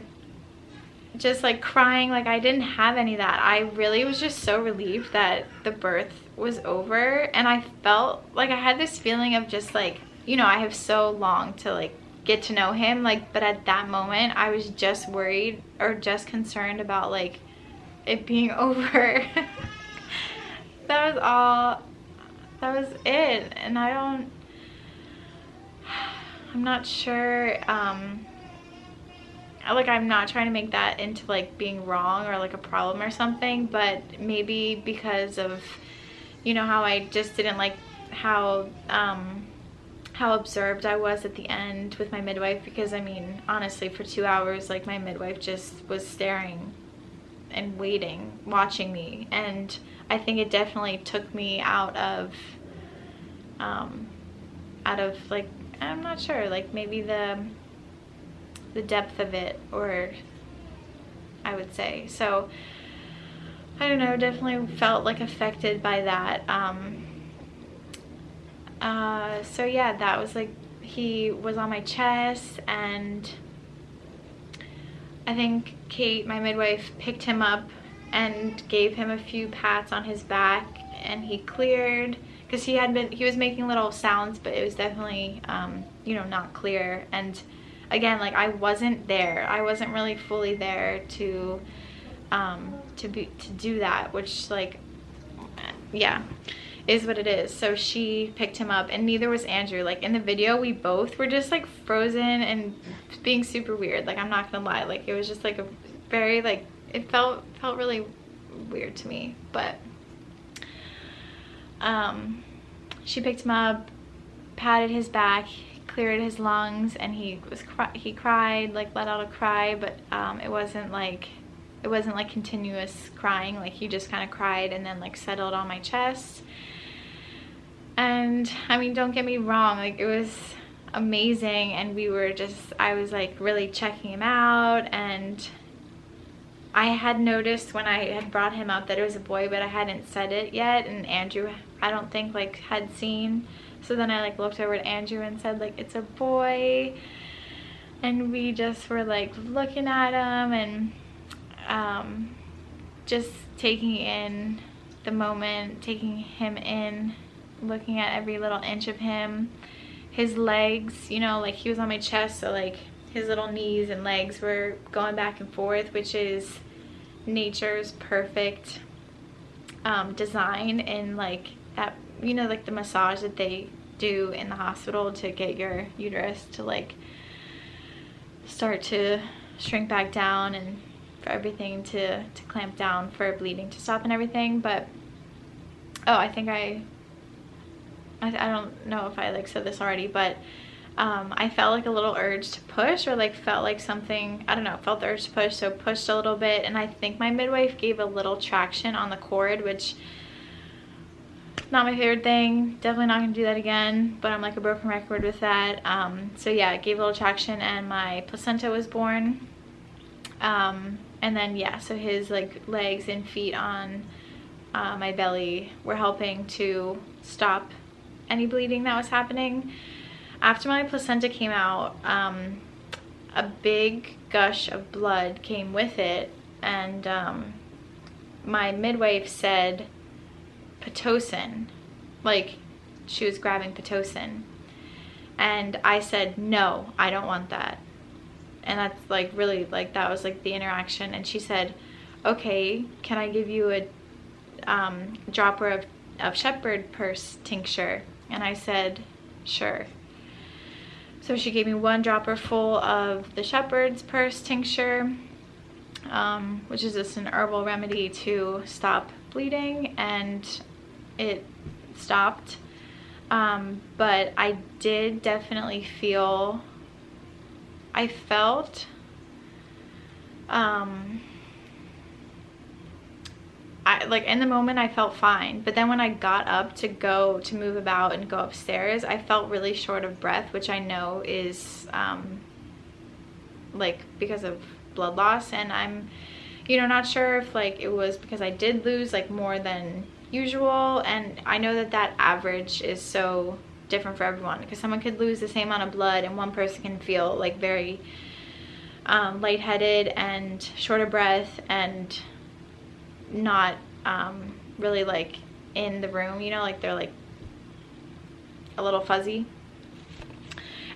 Speaker 1: just like crying. Like I didn't have any of that. I really was just so relieved that the birth was over, and I felt like I had this feeling of just like, you know, I have so long to like get to know him, like, but at that moment I was just worried or just concerned about like it being over. That was all, that was it. And I'm not sure, like I'm not trying to make that into like being wrong or like a problem or something, but maybe because of, you know, how I just didn't like how observed I was at the end with my midwife. Because I mean, honestly, for 2 hours like my midwife just was staring and waiting, watching me, and I think it definitely took me out of like, I'm not sure, like maybe the depth of it, or I would say. So I don't know, definitely felt like affected by that. So yeah, that was like, he was on my chest, and I think Kate, my midwife, picked him up and gave him a few pats on his back, and he cleared, because he was making little sounds, but it was definitely you know, not clear. And again, like I wasn't there, I wasn't really fully there to do that, which like, yeah, is what it is. So she picked him up, and neither was Andrew. Like in the video, we both were just like frozen and being super weird. Like I'm not gonna lie, like it was just like a very like, it felt really weird to me. But she picked him up, patted his back, cleared his lungs, and he cried, like let out a cry, but it wasn't like continuous crying. Like he just kind of cried and then like settled on my chest. And I mean, don't get me wrong, like it was amazing, and I was like really checking him out, and I had noticed when I had brought him up that it was a boy, but I hadn't said it yet, and Andrew, I don't think like had seen. So then I like looked over at Andrew and said like, it's a boy, and we just were like looking at him and just taking in the moment, taking him in, looking at every little inch of him. His legs, you know, like he was on my chest, so like his little knees and legs were going back and forth, which is nature's perfect design, and like that, you know, like the massage that they do in the hospital to get your uterus to like start to shrink back down, and for everything to clamp down, for bleeding to stop and everything. But oh, I think I don't know if I like said this already, but I felt like a little urge to push, or like felt like something, I don't know, felt the urge to push, so pushed a little bit, and I think my midwife gave a little traction on the cord, which not my favorite thing. Definitely not gonna do that again, but I'm like a broken record with that. So yeah, it gave a little traction and my placenta was born. And then yeah, so his like legs and feet on my belly were helping to stop any bleeding that was happening. After my placenta came out, a big gush of blood came with it, and my midwife said Pitocin, like she was grabbing Pitocin, and I said no, I don't want that. And that's like really, like that was like the interaction. And she said, okay, can I give you a dropper of shepherd purse tincture? And I said sure. So she gave me one dropper full of the shepherd's purse tincture, which is just an herbal remedy to stop bleeding, and it stopped. But I did definitely feel, I felt like in the moment I felt fine, but then when I got up to move about and go upstairs, I felt really short of breath, which I know is like because of blood loss. And I'm, you know, not sure if like it was because I did lose like more than usual, and I know that that average is so different for everyone, because someone could lose the same amount of blood and one person can feel like very lightheaded and short of breath and not really like in the room, you know, like they're like a little fuzzy,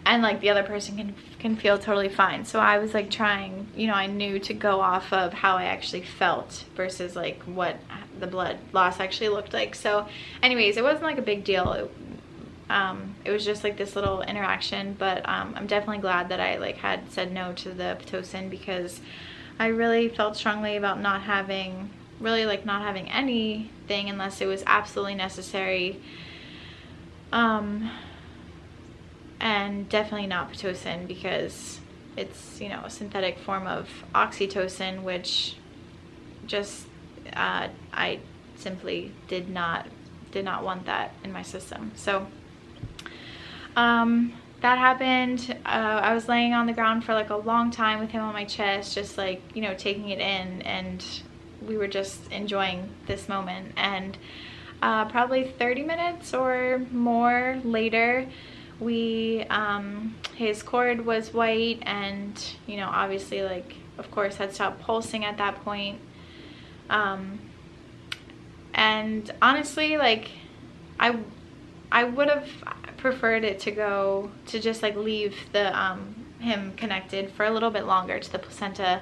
Speaker 1: and like the other person can feel totally fine. So I was like trying, you know, I knew to go off of how I actually felt versus like what the blood loss actually looked like. So anyways, it wasn't like a big deal. It was just like this little interaction, but I'm definitely glad that I like had said no to the Pitocin, because I really felt strongly about not having anything unless it was absolutely necessary, and definitely not Pitocin, because it's, you know, a synthetic form of oxytocin, which just I simply did not want that in my system. So that happened. I was laying on the ground for like a long time with him on my chest, just like, you know, taking it in, and we were just enjoying this moment. And probably 30 minutes or more later, his cord was white, and, you know, obviously, like, of course, had stopped pulsing at that point. And honestly, like, I would have preferred it to just like leave the him connected for a little bit longer to the placenta,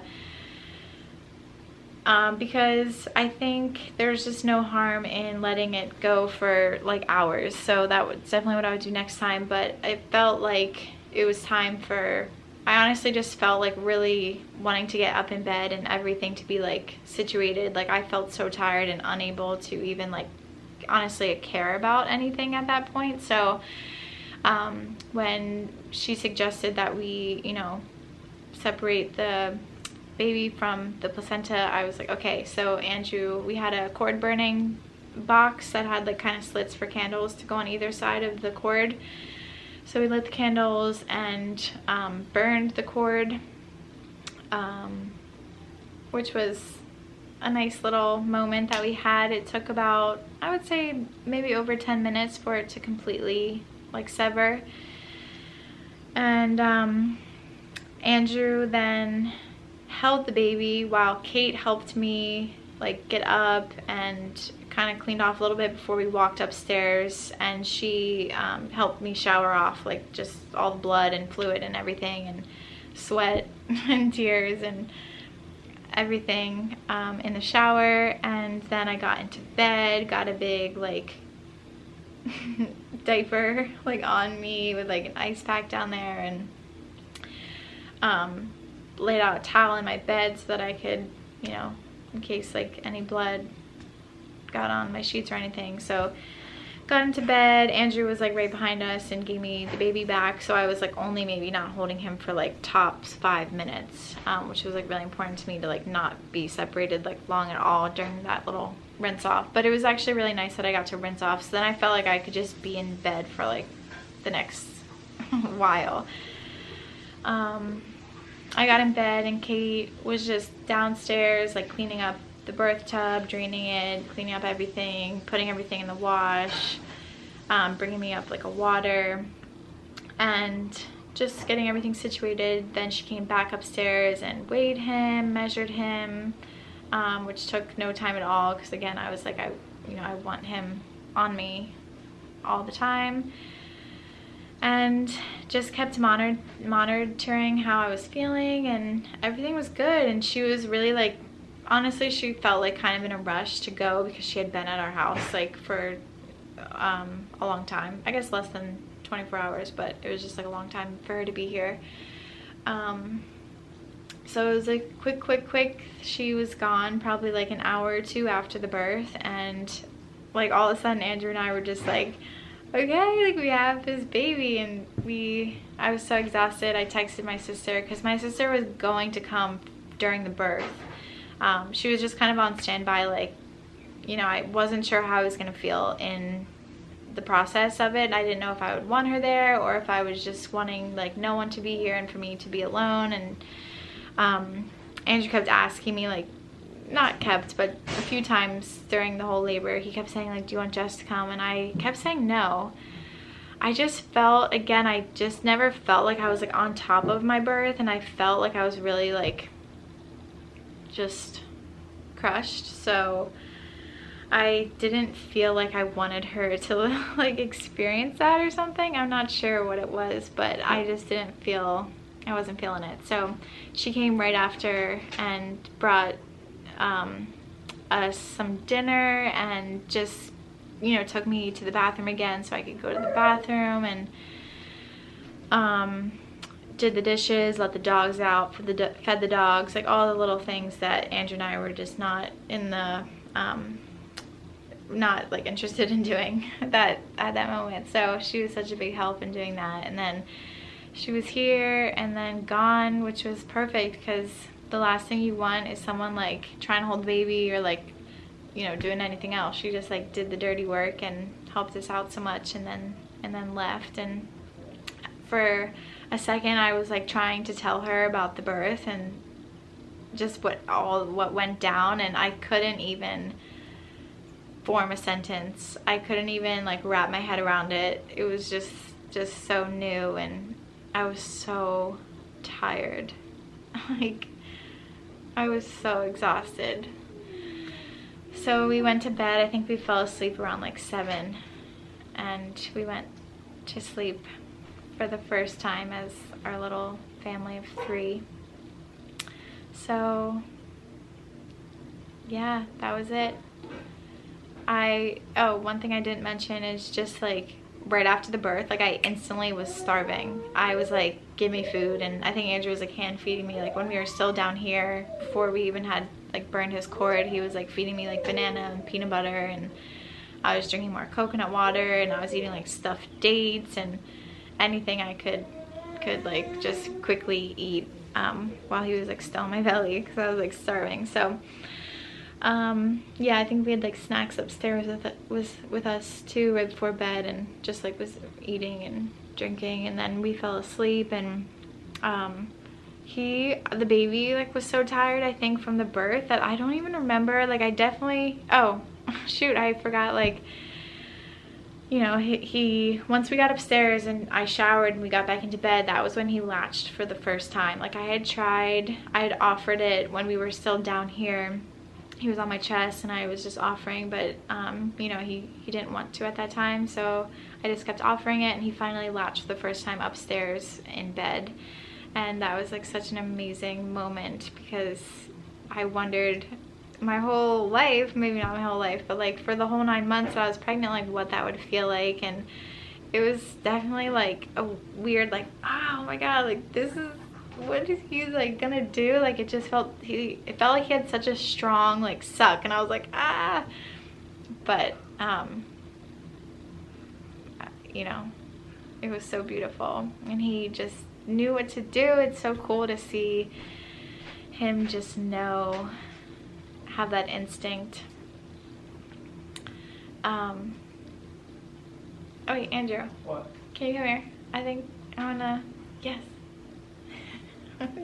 Speaker 1: because I think there's just no harm in letting it go for like hours. So that was definitely what I would do next time. But it felt like it was time for, I honestly just felt like really wanting to get up in bed and everything to be like situated. Like I felt so tired and unable to even like honestly care about anything at that point. So when she suggested that we, you know, separate the baby from the placenta, I was like, okay. So Andrew, we had a cord burning box that had like kind of slits for candles to go on either side of the cord. So we lit the candles and burned the cord, which was a nice little moment that we had. It took about, I would say maybe over 10 minutes for it to completely like sever. And Andrew then held the baby while Kate helped me like get up and kind of cleaned off a little bit before we walked upstairs, and she helped me shower off like just all the blood and fluid and everything and sweat and tears and everything in the shower. And then I got into bed, got a big like diaper like on me with like an ice pack down there, and laid out a towel in my bed so that I could, you know, in case like any blood got on my sheets or anything. So got into bed. Andrew was like right behind us and gave me the baby back, so I was like only maybe not holding him for like tops 5 minutes, which was like really important to me to like not be separated like long at all during that little rinse off. But it was actually really nice that I got to rinse off, so then I felt like I could just be in bed for like the next while. I got in bed and Kate was just downstairs like cleaning up the birth tub, draining it, cleaning up everything, putting everything in the wash, bringing me up like a water, and just getting everything situated. Then she came back upstairs and weighed him, measured him, which took no time at all, because again I was like, I want him on me all the time, and just kept monitoring how I was feeling, and everything was good. And she was really like, honestly, she felt like kind of in a rush to go because she had been at our house like for a long time. I guess less than 24 hours, but it was just like a long time for her to be here. So it was like quick. She was gone probably like an hour or two after the birth, and like all of a sudden Andrew and I were just like, okay, like we have this baby. And I was so exhausted. I texted my sister because my sister was going to come during the birth. She was just kind of on standby, like, you know, I wasn't sure how I was gonna feel in the process of it. I didn't know if I would want her there or if I was just wanting like no one to be here and for me to be alone. And Andrew kept asking me, like, not kept, but a few times during the whole labor, he kept saying like, do you want Jess to come? And I kept saying no. I just felt, again, I just never felt like I was like on top of my birth, and I felt like I was really like just crushed. So I didn't feel like I wanted her to like experience that or something. I'm not sure what it was, but I just didn't feel, I wasn't feeling it. So she came right after and brought us some dinner and just, you know, took me to the bathroom again so I could go to the bathroom, and did the dishes, let the dogs out, fed the dogs, like all the little things that Andrew and I were just not in the not like interested in doing that at that moment. So she was such a big help in doing that. And then she was here and then gone, which was perfect, because the last thing you want is someone like trying to hold the baby or like, you know, doing anything else. She just like did the dirty work and helped us out so much, and then left. And for a second I was like trying to tell her about the birth and just what went down, and I couldn't even form a sentence. I couldn't even like wrap my head around it. It was just so new, and I was so tired. Like, I was so exhausted. So we went to bed. I think we fell asleep around like 7, and we went to sleep for the first time as our little family of 3. So yeah, that was it. One thing I didn't mention is just like right after the birth, like I instantly was starving. I was like, give me food. And I think Andrew was like hand feeding me, like when we were still down here before we even had like burned his cord, he was like feeding me like banana and peanut butter, and I was drinking more coconut water, and I was eating like stuffed dates and anything I could like just quickly eat while he was like still in my belly, because I was like starving. So yeah, I think we had like snacks upstairs with us too right before bed, and just like was eating and drinking, and then we fell asleep. And the baby like was so tired, I think, from the birth that I don't even remember. Like I definitely, oh shoot, I forgot, like, you know, he once we got upstairs and I showered and we got back into bed, that was when he latched for the first time. Like I had offered it when we were still down here. He was on my chest and I was just offering, but you know, he didn't want to at that time, so I just kept offering it, and he finally latched for the first time upstairs in bed. And that was like such an amazing moment, because I wondered my whole life, maybe not my whole life, but like for the whole 9 months that I was pregnant, like what that would feel like. And it was definitely like a weird, like, oh my god, like this is what is he like gonna do. Like it just felt, it felt like he had such a strong like suck, and I was like, ah. But you know, it was so beautiful, and he just knew what to do. It's so cool to see him just have that instinct. Oh wait, Andrew.
Speaker 2: What?
Speaker 1: Can you come here? I think I wanna, yes. Come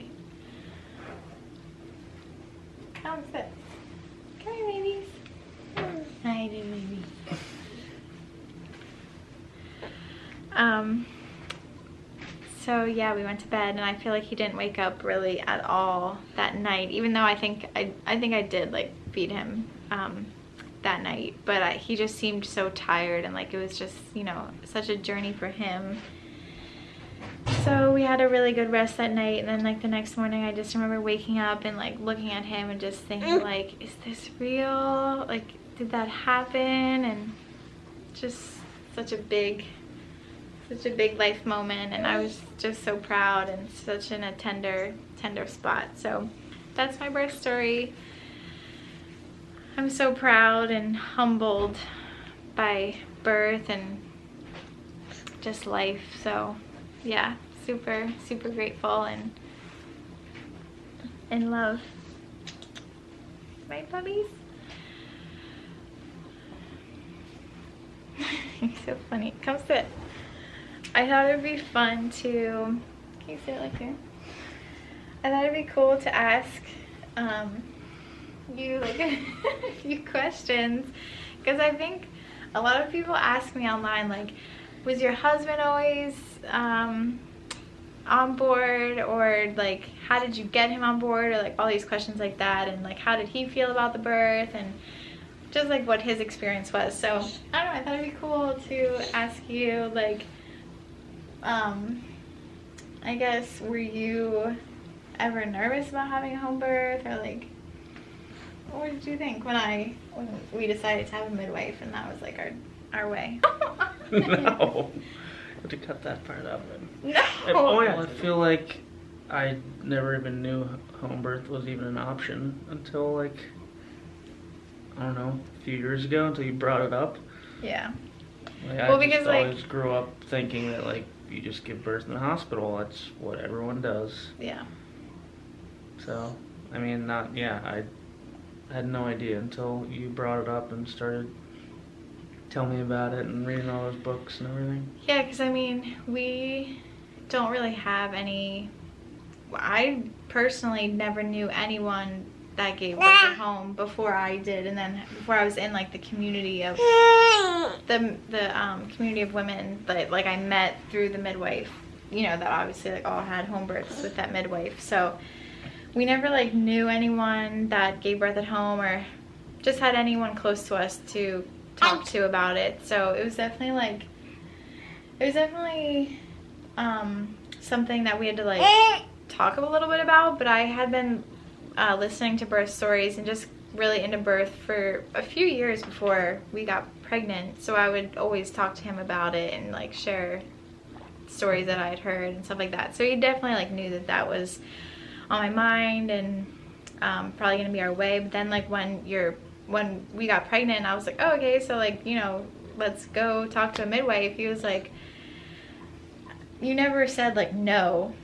Speaker 1: sit. Come here, babies. Hi, baby. So yeah, we went to bed, and I feel like he didn't wake up really at all that night, even though I think I did like feed him that night, but he just seemed so tired, and like it was just, you know, such a journey for him. So we had a really good rest that night, and then like the next morning I just remember waking up and like looking at him and just thinking like, is this real? Like, did that happen? And just such a big life moment, and I was just so proud, and such in a tender spot. So that's my birth story. I'm so proud and humbled by birth and just life. So yeah, super grateful and in love. Right, puppies? You're so funny. Come sit. I thought it would be fun to, can you sit like here? I thought it'd be cool to ask you like a few questions, because I think a lot of people ask me online, like, was your husband always on board, or like how did you get him on board, or like all these questions like that, and like how did he feel about the birth, and just like what his experience was. So I don't know, I thought it'd be cool to ask you, like, I guess, were you ever nervous about having a home birth, or like, what did you think when we decided to have a midwife and that was like our way?
Speaker 2: No. Have to cut that part out.
Speaker 1: No.
Speaker 2: Oh yeah, I feel like I never even knew home birth was even an option until like, I don't know, a few years ago, until you brought it up.
Speaker 1: Yeah.
Speaker 2: Like,
Speaker 1: well,
Speaker 2: I
Speaker 1: because
Speaker 2: just
Speaker 1: like,
Speaker 2: always grew up thinking that like you just give birth in the hospital. That's what everyone does.
Speaker 1: Yeah.
Speaker 2: So, I mean, I had no idea until you brought it up and started telling me about it and reading all those books and everything.
Speaker 1: Yeah, because I mean, we don't really have any, I personally never knew anyone that gave birth at home before I did, and then before I was in like the community of the community of women that like I met through the midwife, you know, that obviously like all had home births with that midwife. So we never like knew anyone that gave birth at home, or just had anyone close to us to talk to about it. So it was definitely like, something that we had to like talk a little bit about. But I had been listening to birth stories and just really into birth for a few years before we got pregnant, so I would always talk to him about it and like share stories that I had heard and stuff like that. So he definitely like knew that that was on my mind and probably gonna be our way. But then like when we got pregnant, I was like, oh, okay, so like, you know, let's go talk to a midwife. He was like, you never said like no,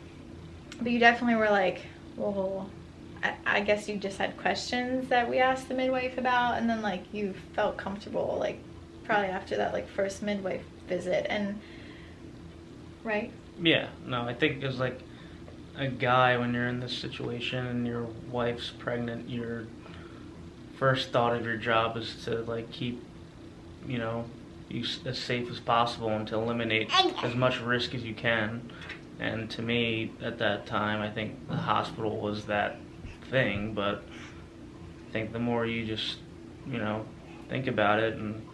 Speaker 1: but you definitely were like, well, I guess you just had questions that we asked the midwife about, and then like you felt comfortable like probably after that like first midwife visit. And right?
Speaker 2: Yeah, no, I think it's like a guy, when you're in this situation and your wife's pregnant, your first thought of your job is to like keep, you know, you as safe as possible and to eliminate as much risk as you can. And to me, at that time, I think the hospital was that thing. But I think the more you just, you know, think about it and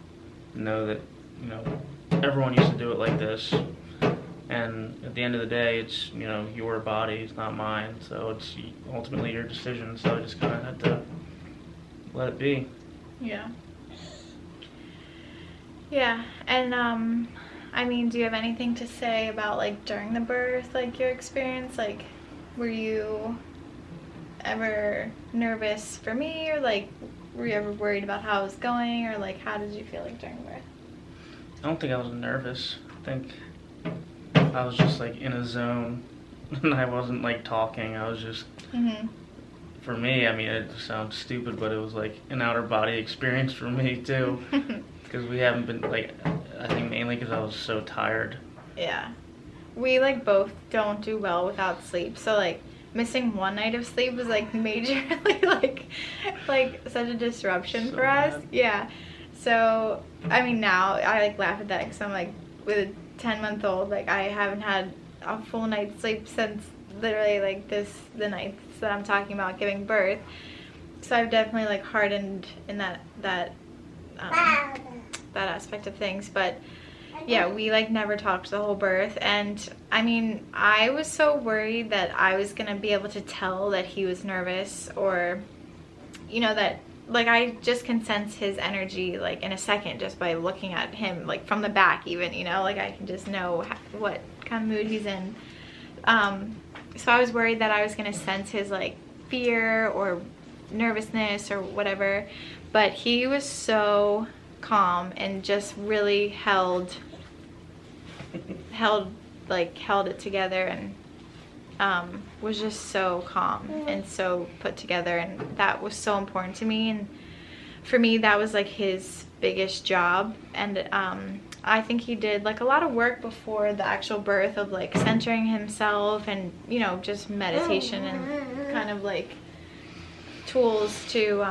Speaker 2: know that, you know, everyone used to do it like this. And at the end of the day, it's, you know, your body, it's not mine. So it's ultimately your decision. So I just kind of had to let it be.
Speaker 1: Yeah. Yeah. And I mean, do you have anything to say about like during the birth, like your experience? Like, were you ever nervous for me, or like were you ever worried about how it was going, or like how did you feel like during birth?
Speaker 2: I don't think I was nervous. I think I was just like in a zone and I wasn't like talking. I was just, for me, I mean, it sounds stupid, but it was like an outer body experience for me too. Because we haven't been like, I think mainly because I was so tired.
Speaker 1: Yeah. We like both don't do well without sleep. So like missing one night of sleep was like majorly like such a disruption
Speaker 2: So
Speaker 1: for us.
Speaker 2: bad.
Speaker 1: Yeah. So I mean, now I like laugh at that because I'm like, with a 10-month-old, like I haven't had a full night's sleep since literally like the nights that I'm talking about giving birth. So I've definitely like hardened in that aspect of things. But yeah, we like never talked the whole birth. And I mean, I was so worried that I was gonna be able to tell that he was nervous, or you know, that like I just can sense his energy like in a second just by looking at him, like from the back even, you know, like I can just know what kind of mood he's in. So I was worried that I was gonna sense his like fear or nervousness or whatever, but he was so calm and just really held it together, and was just so calm and so put together, and that was so important to me. And for me, that was like his biggest job. And I think he did like a lot of work before the actual birth of like centering himself and, you know, just meditation and kind of like tools to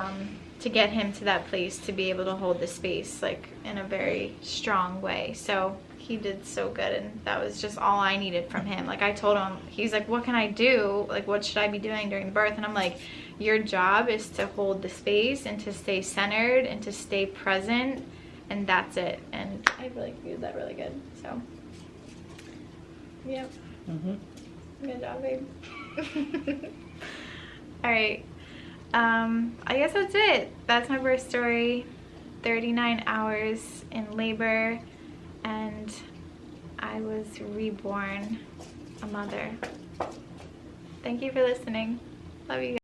Speaker 1: get him to that place to be able to hold the space like in a very strong way. So he did so good, and that was just all I needed from him. Like I told him, he's like, what can I do? Like, what should I be doing during the birth? And I'm like, your job is to hold the space and to stay centered and to stay present, and that's it. And I really viewed that really good. So yep. Good job, babe. All right. I guess that's it. That's my birth story. 39 hours in labor, and I was reborn a mother. Thank you for listening. Love you guys.